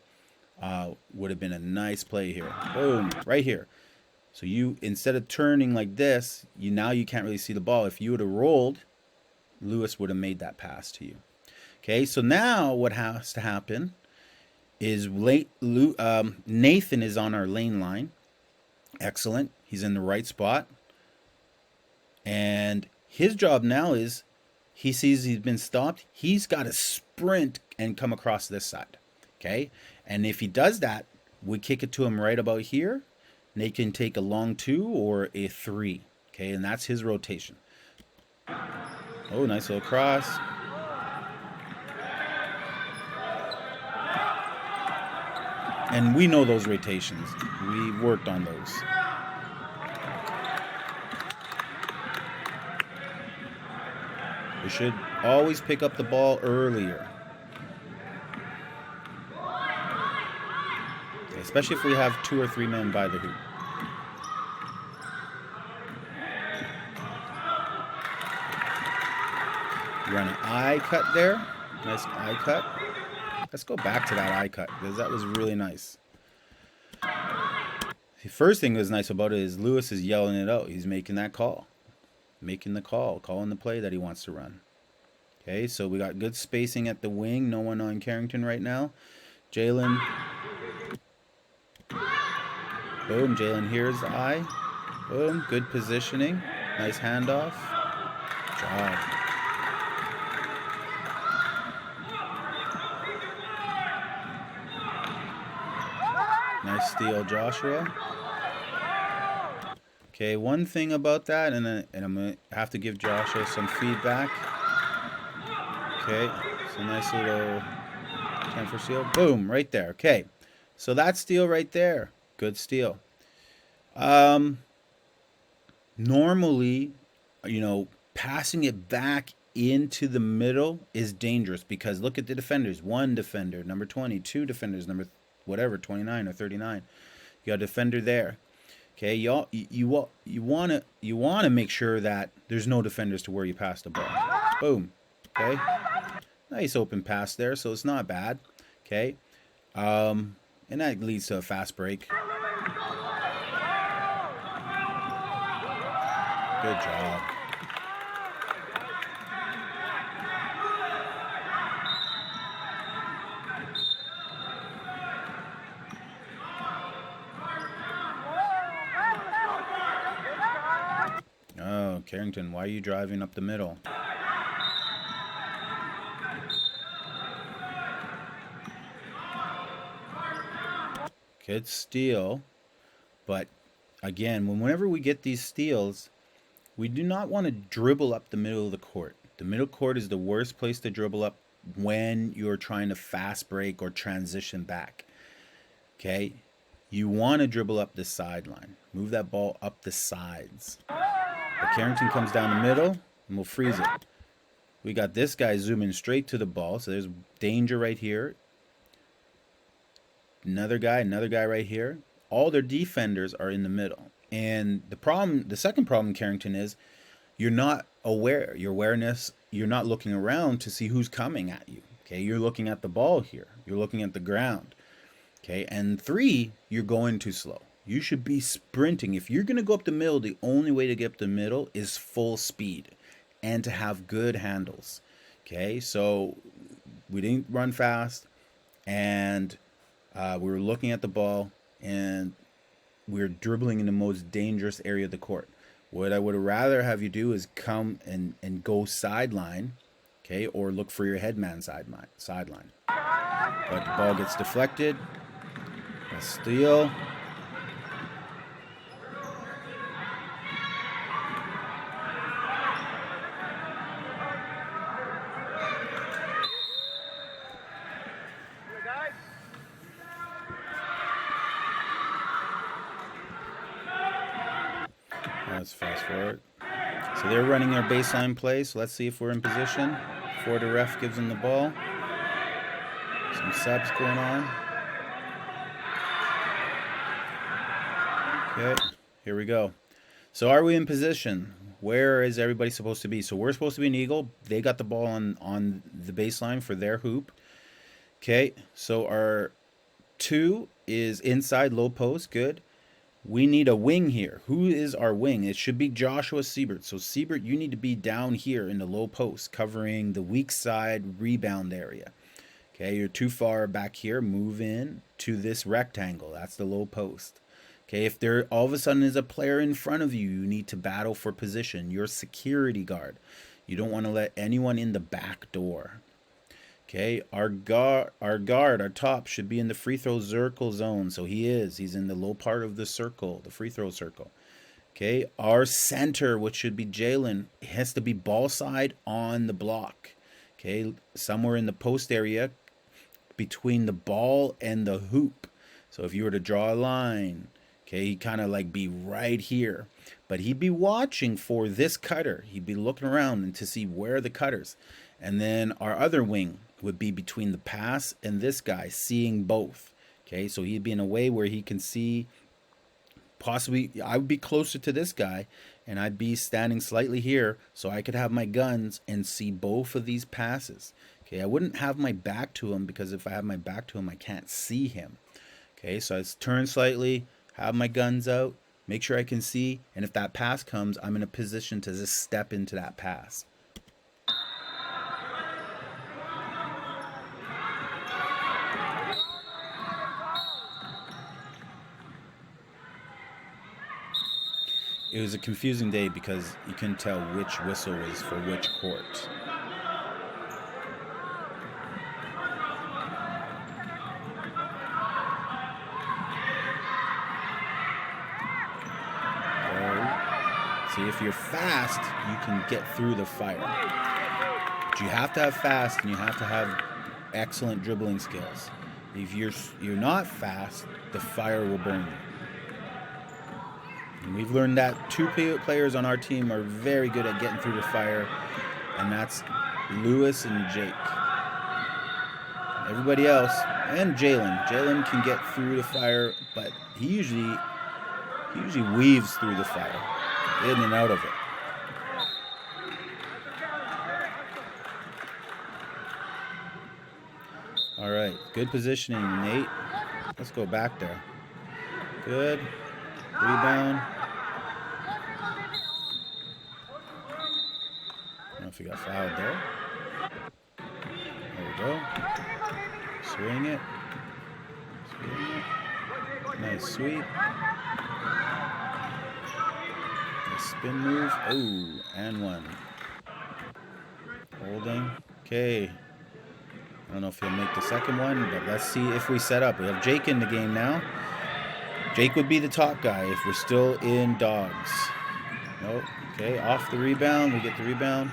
would have been a nice play here. Boom, right here. So you, instead of turning like this, you can't really see the ball. If you would have rolled, Lewis would have made that pass to you. Okay, so now what has to happen is Nathan is on our lane line. Excellent. He's in the right spot. And his job now is, he sees he's been stopped. He's got to sprint and come across this side. Okay? And if he does that, we kick it to him right about here. Nate can take a long 2 or a 3. Okay? And that's his rotation. Oh, nice little cross. And we know those rotations. We worked on those. We should always pick up the ball earlier. Especially if we have 2 or 3 men by the hoop. Run an eye cut there. Nice eye cut. Let's go back to that eye cut, because that was really nice. The first thing that's nice about it is Lewis is yelling it out. He's making that call. Making the call. Calling the play that he wants to run. Okay, so we got good spacing at the wing. No one on Carrington right now. Jalen. Boom, Jalen here's the eye. Boom, good positioning. Nice handoff. Good job. Nice steal, Joshua. Okay, one thing about that, and I'm going to have to give Joshua some feedback. Okay, it's a nice little 10 for steal. Boom, right there. Okay, so that steal right there. Good steal. Normally, passing it back into the middle is dangerous because look at the defenders. One defender, number 20, two defenders, number whatever, 29 or 39. You got a defender there. Okay, you want to make sure that there's no defenders to where you pass the ball. Boom. Okay. Nice open pass there, so it's not bad. Okay. And that leads to a fast break. Good job. Oh, Carrington, why are you driving up the middle? Good steal, but again, whenever we get these steals, we do not want to dribble up the middle of the court. The middle court is the worst place to dribble up when you're trying to fast break or transition back. Okay? You want to dribble up the sideline. Move that ball up the sides. But Carrington comes down the middle, and we'll freeze it. We got this guy zooming straight to the ball, so there's danger right here. Another guy right here. All their defenders are in the middle. And the second problem, Carrington, is you're not aware. Your awareness, you're not looking around to see who's coming at you. Okay, you're looking at the ball here. You're looking at the ground. Okay, and 3, you're going too slow. You should be sprinting. If you're going to go up the middle, the only way to get up the middle is full speed and to have good handles. Okay, so we didn't run fast, and we were looking at the ball, and we were dribbling in the most dangerous area of the court. What I would rather have you do is come and go sideline, okay, or look for your headman sideline. But the ball gets deflected. A steal. Let's fast forward. So they're running their baseline play. So let's see if we're in position before the ref gives them the ball. Some subs going on. Okay, here we go. So are we in position? Where is everybody supposed to be? So we're supposed to be an eagle. They got the ball on the baseline for their hoop. Okay, so our 2 is inside low post. Good. We need a wing here. Who is our wing? It should be Joshua Siebert. So Siebert, you need to be down here in the low post, covering the weak side rebound area. Okay, you're too far back here. Move in to this rectangle. That's the low post. Okay, if there all of a sudden is a player in front of you, you need to battle for position. You're security guard. You don't want to let anyone in the back door. Okay, our top, should be in the free throw circle zone. So he's in the low part of the circle, the free throw circle. Okay, our center, which should be Jalen, has to be ball side on the block. Okay, somewhere in the post area between the ball and the hoop. So if you were to draw a line, okay, he'd kind of like be right here. But he'd be watching for this cutter. He'd be looking around and to see where are the cutters. And then our other wing would be between the pass and this guy, seeing both. Okay, so he'd be in a way where he can see, possibly, I would be closer to this guy, and I'd be standing slightly here, so I could have my guns and see both of these passes. Okay, I wouldn't have my back to him, because if I have my back to him, I can't see him. Okay, so I turn slightly, have my guns out, make sure I can see, and if that pass comes, I'm in a position to just step into that pass. It was a confusing day because you couldn't tell which whistle was for which court. See, if you're fast, you can get through the fire. But you have to have fast, and you have to have excellent dribbling skills. If you're not fast, the fire will burn you. And we've learned that 2 players on our team are very good at getting through the fire, and that's Lewis and Jake. Everybody else, and Jalen. Jalen can get through the fire, but he usually weaves through the fire, in and out of it. All right, good positioning, Nate. Let's go back there. Good. Rebound. I don't know if he got fouled there. There we go. Swing it. Nice sweep. Nice spin move. Oh, and one. Holding. Okay. I don't know if he'll make the second one, but let's see if we set up. We have Jake in the game now. Jake would be the top guy if we're still in dogs. Nope. Okay, off the rebound. We get the rebound.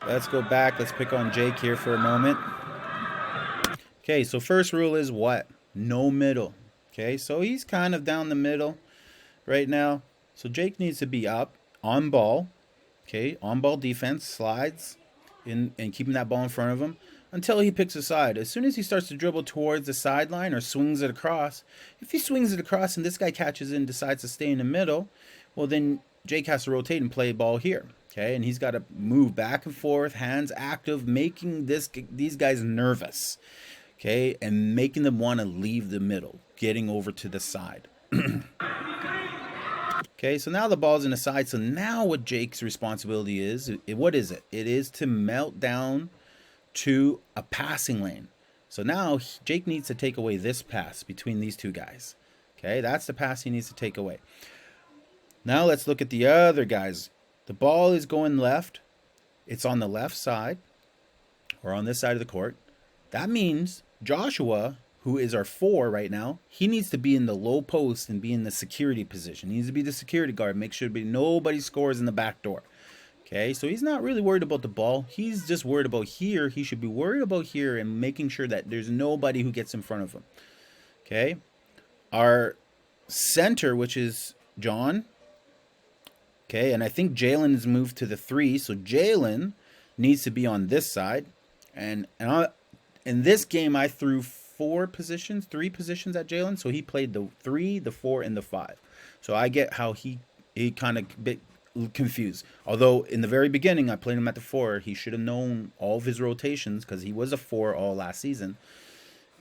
Let's go back. Let's pick on Jake here for a moment. Okay, so first rule is what? No middle. Okay, so he's kind of down the middle right now. So Jake needs to be up on ball. Okay, on ball defense, slides in and keeping that ball in front of him until he picks a side. As soon as he starts to dribble towards the sideline or swings it across, if he swings it across and this guy catches it and decides to stay in the middle, well then Jake has to rotate and play ball here. Okay, and he's got to move back and forth, hands active, making these guys nervous. Okay, and making them want to leave the middle, getting over to the side. Okay, so now the ball's in the side. So now what Jake's responsibility is, what is it? It is to melt down to a passing lane. So now Jake needs to take away this pass between these two guys. Okay, that's the pass he needs to take away. Now let's look at the other guys. The ball is going left. It's on the left side or on this side of the court. That means Joshua, who is our 4 right now, he needs to be in the low post and be in the security position. He needs to be the security guard. Make sure nobody scores in the back door. Okay, so he's not really worried about the ball. He's just worried about here. He should be worried about here and making sure that there's nobody who gets in front of him. Okay, our center, which is John. Okay, and I think Jalen has moved to the 3, so Jalen needs to be on this side. And in this game, I threw 3 positions at Jalen, so he played the 3, the 4, and the 5. So I get how he kind of bit confused. Although in the very beginning, I played him at the 4. He should have known all of his rotations because he was a 4 all last season.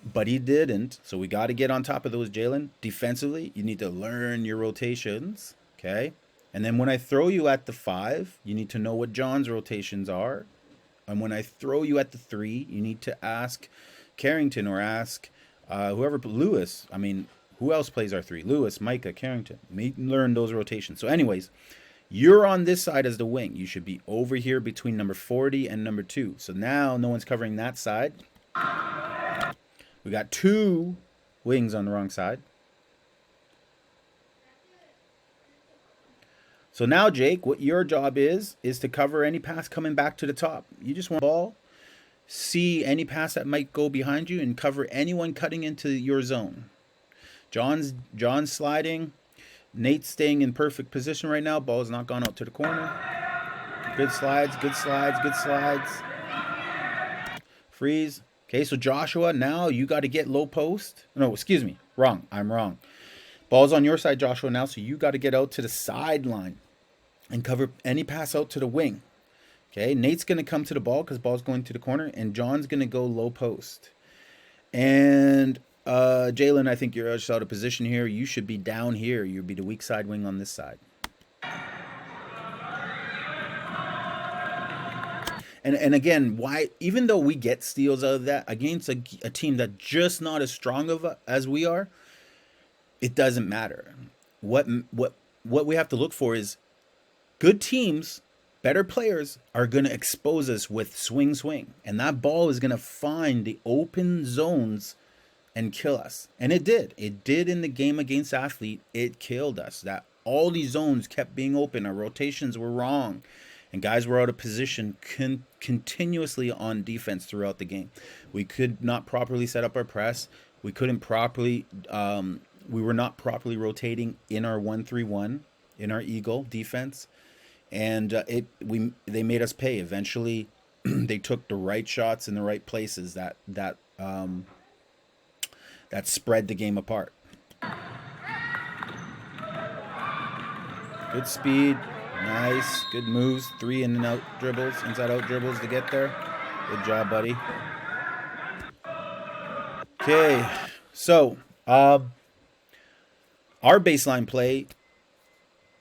But he didn't, so we got to get on top of those, Jalen. Defensively, you need to learn your rotations, okay? And then when I throw you at the 5, you need to know what John's rotations are. And when I throw you at the 3, you need to ask Carrington or ask whoever, Lewis. I mean, who else plays our 3? Lewis, Micah, Carrington. Learn those rotations. So anyways, you're on this side as the wing. You should be over here between number 40 and number 2. So now no one's covering that side. We got 2 wings on the wrong side. So now, Jake, what your job is to cover any pass coming back to the top. You just want the ball, see any pass that might go behind you, and cover anyone cutting into your zone. John's sliding. Nate's staying in perfect position right now. Ball's not gone out to the corner. Good slides, good slides, good slides. Freeze. Okay, so Joshua, now you got to get low post. No, excuse me. Wrong. I'm wrong. Ball's on your side, Joshua, now, so you got to get out to the sideline and cover any pass out to the wing. Okay, Nate's going to come to the ball because ball's going to the corner, and John's going to go low post. And Jalen, I think you're just out of position here. You should be down here. You'll be the weak side wing on this side. And again, why, even though we get steals out of that against a team that's just not as strong as we are, it doesn't matter. What what what we have to look for is good teams, better players are going to expose us with swing, and that ball is going to find the open zones and kill us. And it did. It did in the game against Athlete. It killed us. That all these zones kept being open. Our rotations were wrong, and guys were out of position continuously on defense throughout the game. We could not properly set up our press. We couldn't properly. We were not properly rotating in our 1-3-1 in our Eagle defense, and they made us pay. Eventually, they took the right shots in the right places that spread the game apart. Good speed, nice, good moves, 3 in and out dribbles, inside out dribbles to get there. Good job, buddy. Okay, so our baseline play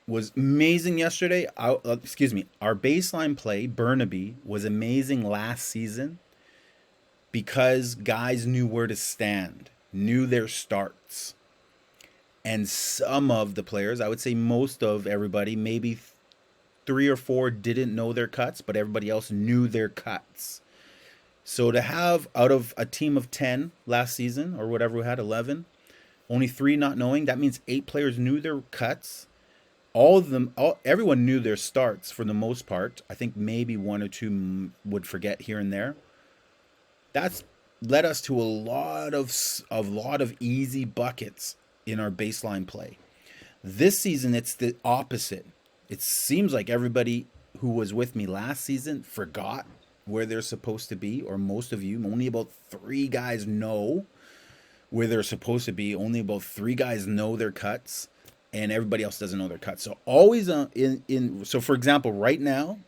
was amazing yesterday. Our baseline play, Burnaby, was amazing last season because guys knew where to stand, knew their starts. And some of the players, I would say most of everybody, maybe 3 or 4 didn't know their cuts, but everybody else knew their cuts. So to have out of a team of 10 last season, or whatever we had, 11, only 3 not knowing, that means 8 players knew their cuts. Everyone knew their starts for the most part. I think maybe 1 or 2 would forget here and there. That's led us to a lot of easy buckets in our baseline play. This season, it's the opposite. It seems like everybody who was with me last season forgot where they're supposed to be, or most of you. Only about 3 guys know where they're supposed to be. Only about 3 guys know their cuts, and everybody else doesn't know their cuts. So always so for example, right now,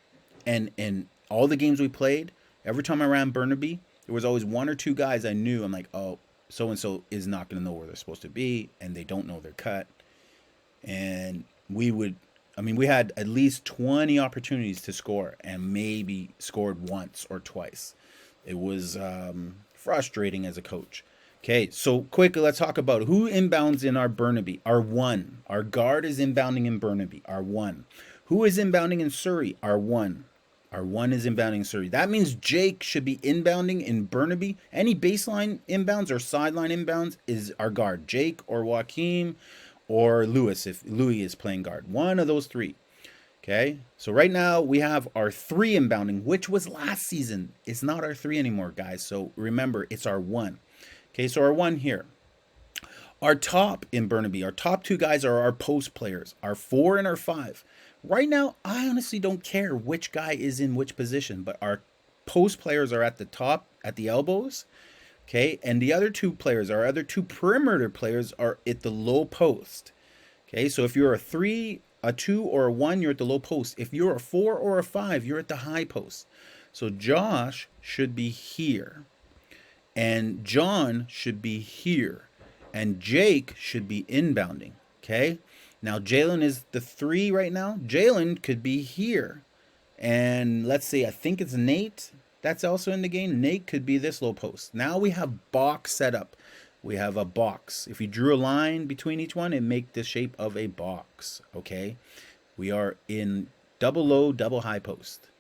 and all the games we played, every time I ran Burnaby, there was always 1 or 2 guys I knew. I'm like, oh, so-and-so is not going to know where they're supposed to be, and they don't know their cut. And we had at least 20 opportunities to score, and maybe scored once or twice. It was frustrating as a coach. Okay, so quickly, let's talk about who inbounds in our Burnaby. Our 1. Our guard is inbounding in Burnaby. Our 1. Who is inbounding in Surrey? Our 1. Our 1 is inbounding in Surrey. That means Jake should be inbounding in Burnaby. Any baseline inbounds or sideline inbounds is our guard. Jake or Joaquim or Lewis, if Louis is playing guard. One of those 3. Okay, so right now we have our 3 inbounding, which was last season. It's not our 3 anymore, guys. So remember, it's our 1. Okay, so our 1 here. Our top in Burnaby, our top 2 guys are our post players, our 4 and our 5. Right now, I honestly don't care which guy is in which position, but our post players are at the top, at the elbows, okay? And the other 2 players, our other 2 perimeter players, are at the low post, okay? So if you're a 3, a 2, or a 1, you're at the low post. If you're a 4 or a 5, you're at the high post. So Josh should be here, and John should be here, and Jake should be inbounding, okay? Now, Jalen is the 3 right now. Jalen could be here. And let's see, I think it's Nate that's also in the game. Nate could be this low post. Now we have box set up. We have a box. If you drew a line between each one, it make the shape of a box, okay? We are in double low, double high post.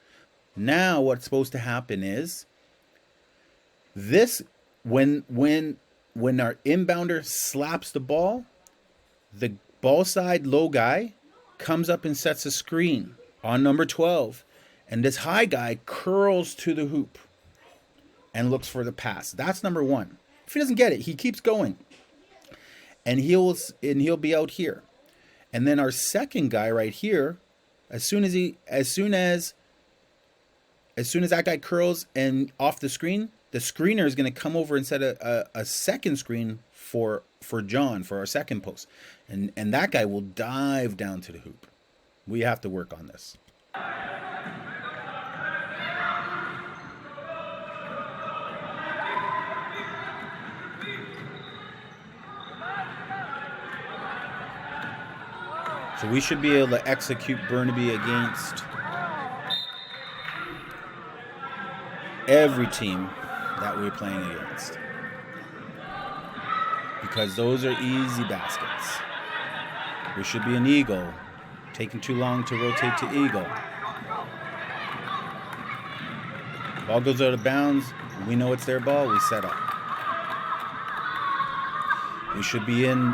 Now what's supposed to happen is this, when our inbounder slaps the ball, the ball side low guy comes up and sets a screen on number 12. And this high guy curls to the hoop and looks for the pass. That's number 1. If he doesn't get it, he keeps going. And he'll be out here. And then our second guy right here, as soon as that guy curls and off the screen, the screener is going to come over and set a second screen for John, for our second post. And that guy will dive down to the hoop. We have to work on this. So we should be able to execute Burnaby against every team that we're playing against, because those are easy baskets. We should be an eagle. Taking too long to rotate to eagle. Ball goes out of bounds. We know it's their ball. We set up. We should be in.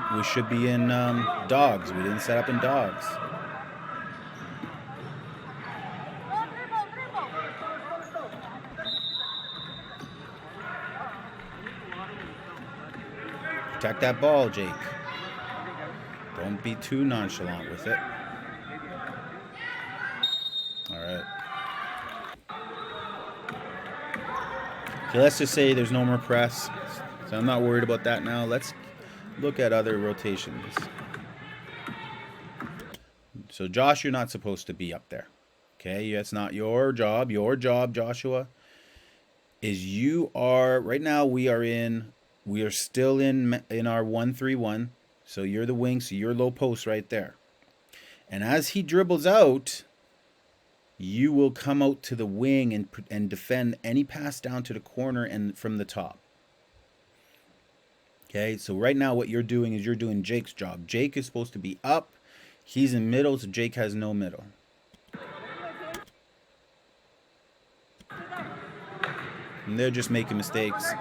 Dogs. We didn't set up in dogs. Protect that ball, Jake. Don't be too nonchalant with it. All right. Okay, let's just say there's no more press. So I'm not worried about that now. Let's look at other rotations. So Josh, you're not supposed to be up there. Okay, that's not your job. Your job, Joshua, is right now we are still in our 1-3-1. So you're the wing, so you're low post right there. And as he dribbles out, you will come out to the wing and defend any pass down to the corner and from the top. Okay, so right now what you're doing is you're doing Jake's job. Jake is supposed to be up. He's in middle, so Jake has no middle. And they're just making mistakes.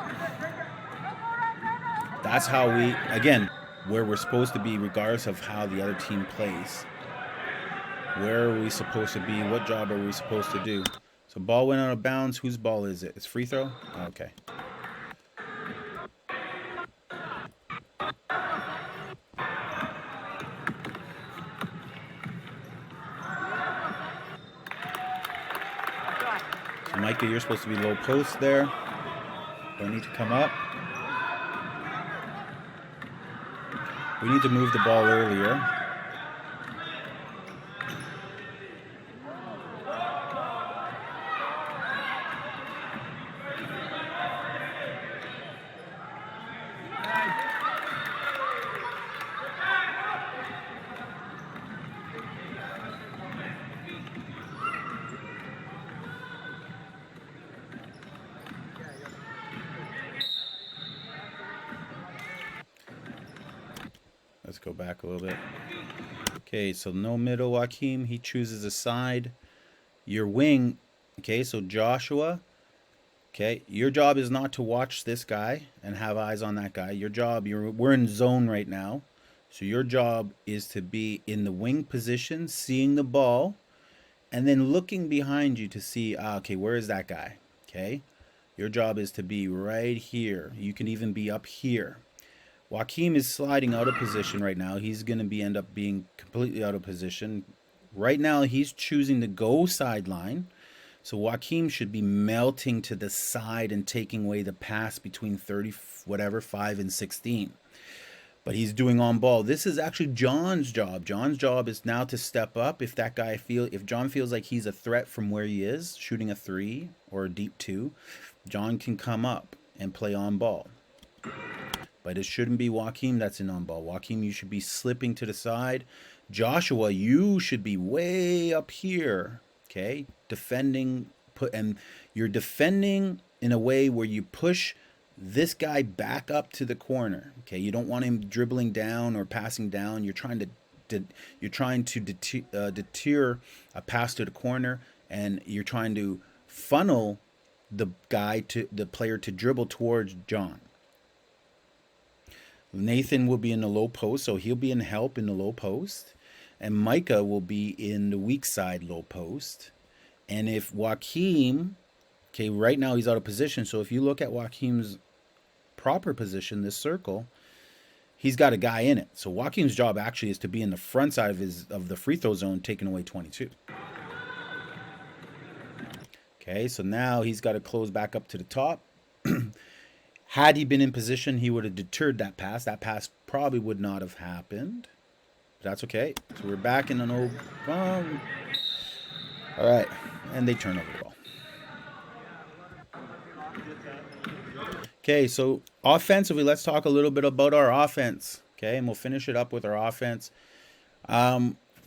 That's how where we're supposed to be regardless of how the other team plays. Where are we supposed to be? What job are we supposed to do? So ball went out of bounds. Whose ball is it? It's free throw? Okay. So Micah, you're supposed to be low post there. Don't need to come up. We need to move the ball earlier. Let's go back a little bit. Okay, so no middle, Joaquim. He chooses a side. Your wing, okay, so Joshua, okay, your job is not to watch this guy and have eyes on that guy. Your job, we're in zone right now. So your job is to be in the wing position, seeing the ball, and then looking behind you to see, okay, where is that guy? Okay, your job is to be right here. You can even be up here. Joaquim is sliding out of position right now. He's going to end up being completely out of position. Right now, he's choosing to go sideline. So Joaquim should be melting to the side and taking away the pass between 5 and 16. But he's doing on ball. This is actually John's job. John's job is now to step up. If John feels like he's a threat from where he is, shooting a 3 or a deep 2, John can come up and play on ball. But it shouldn't be Joaquim that's in on ball. Joaquim, you should be slipping to the side. Joshua, you should be way up here. Okay? Defending, and you're defending in a way where you push this guy back up to the corner. Okay? You don't want him dribbling down or passing down. You're trying to deter a pass to the corner, and you're trying to funnel the player to dribble towards John. Nathan will be in the low post, so he'll be in help in the low post. And Micah will be in the weak side low post. And if Joaquim, okay, right now he's out of position. So if you look at Joaquim's proper position, this circle, he's got a guy in it. So Joaquim's job actually is to be in the front side of the free throw zone, taking away 22. Okay, so now he's got to close back up to the top. Had he been in position, he would have deterred that pass. That pass probably would not have happened. But that's okay. So we're back in an old... all right. And they turn over the ball. Okay, so offensively, let's talk a little bit about our offense. Okay, and we'll finish it up with our offense.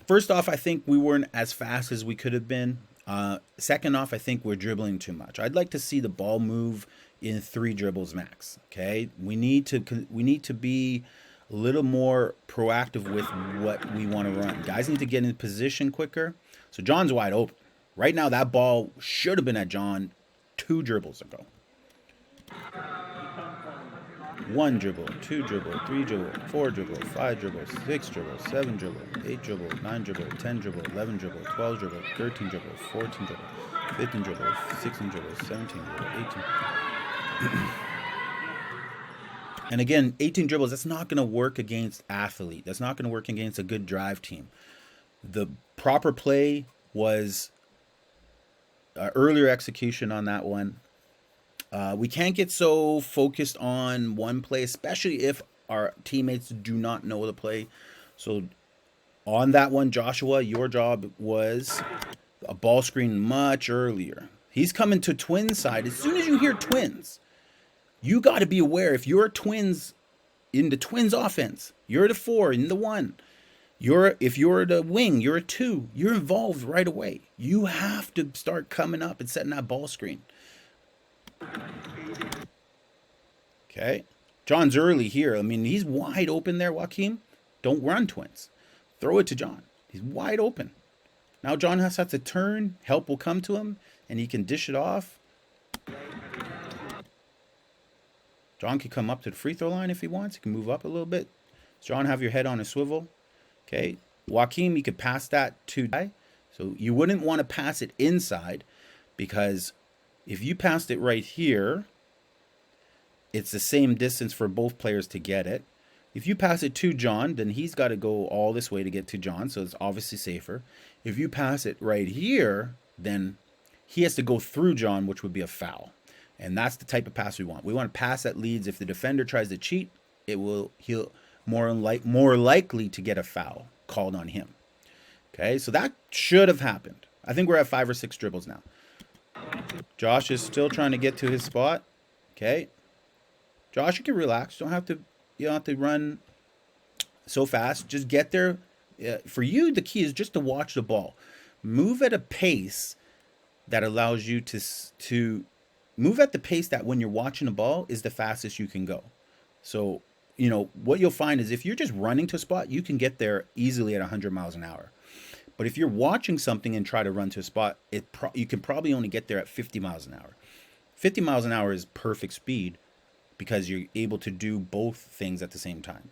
First off, I think we weren't as fast as we could have been. Second off, I think we're dribbling too much. I'd like to see the ball move in 3 dribbles max. Okay, we need to be a little more proactive with what we want to run. Guys need to get in position quicker. So John's wide open right now. That ball should have been at John 2 dribbles ago. 1 dribble, 2 dribble, 3 dribble, 4 dribble, 5 dribble, 6 dribble, 7 dribble, 8 dribble, 9 dribble, 10 dribble, 11 dribble, 12 dribble, 13 dribble, 14 dribble, 15 dribble, 16 dribble, 17 dribble, 18. And again, 18 dribbles, that's not going to work against athlete. That's not going to work against a good drive team. The proper play was earlier execution on that one. We can't get so focused on one play, especially if our teammates do not know the play. So on that one, Joshua, your job was a ball screen much earlier. He's coming to twin side. As soon as you hear twins, you got to be aware. If you're twins in the twins offense, you're the 4 in the 1. If you're the wing, you're a 2. You're involved right away. You have to start coming up and setting that ball screen. Okay, John's early here. I mean, he's wide open there, Joaquin. Don't run twins. Throw it to John. He's wide open. Now John has to turn. Help will come to him, and he can dish it off. John can come up to the free throw line if he wants. He can move up a little bit. John, have your head on a swivel. Okay, Joaquin, you could pass that to Guy. So you wouldn't want to pass it inside, because if you passed it right here, it's the same distance for both players to get it. If you pass it to John, then he's got to go all this way to get to John, so it's obviously safer. If you pass it right here, then he has to go through John, which would be a foul. And that's the type of pass we want. We want to pass that leads. If the defender tries to cheat, he'll more likely to get a foul called on him. Okay, so that should have happened. I think we're at 5 or 6 dribbles now. Josh is still trying to get to his spot. Okay, Josh, you can relax. You don't have to run so fast. Just get there. For you, the key is just to watch the ball. Move at a pace that allows you to move at the pace that when you're watching the ball is the fastest you can go. So, what you'll find is if you're just running to a spot, you can get there easily at 100 miles an hour. But if you're watching something and try to run to a spot, you can probably only get there at 50 miles an hour. 50 miles an hour is perfect speed because you're able to do both things at the same time.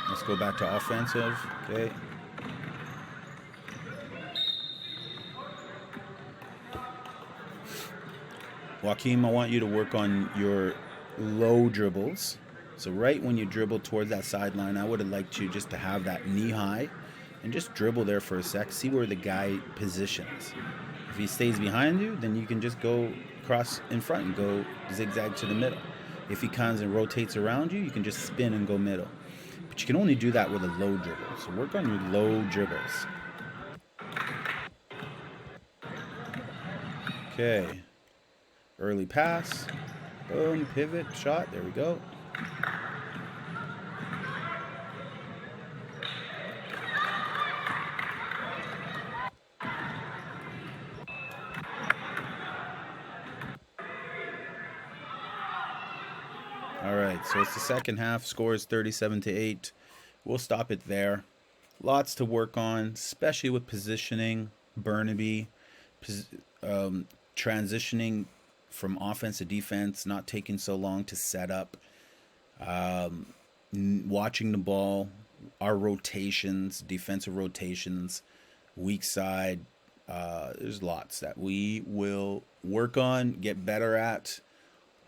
Let's go back to offensive. Okay. Joaquin, I want you to work on your low dribbles. So right when you dribble towards that sideline, I would have liked you just to have that knee high and just dribble there for a sec. See where the guy positions. If he stays behind you, then you can just go across in front and go zigzag to the middle. If he comes and rotates around you, you can just spin and go middle. But you can only do that with a low dribble. So work on your low dribbles. Okay. Early pass. Boom. Pivot. Shot. There we go. All right, so it's the second half. Score is 37-8. We'll stop it there. Lots to work on, especially with positioning. Burnaby, transitioning from offense to defense, not taking so long to set up. Watching the ball, our rotations, defensive rotations, weak side. There's lots that we will work on, get better at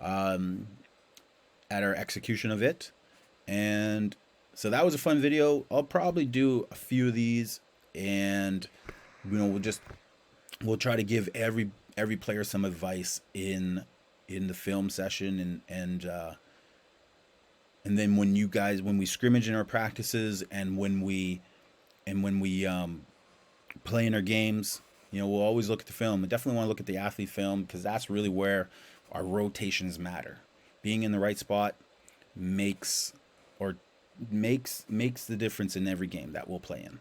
our execution of it. And so that was a fun video. I'll probably do a few of these, and we'll try to give every player some advice in the film session, and then when we scrimmage in our practices and when we play in our games, We'll always look at the film. We definitely want to look at the athlete film because that's really where our rotations matter. Being in the right spot makes or makes the difference in every game that we'll play in.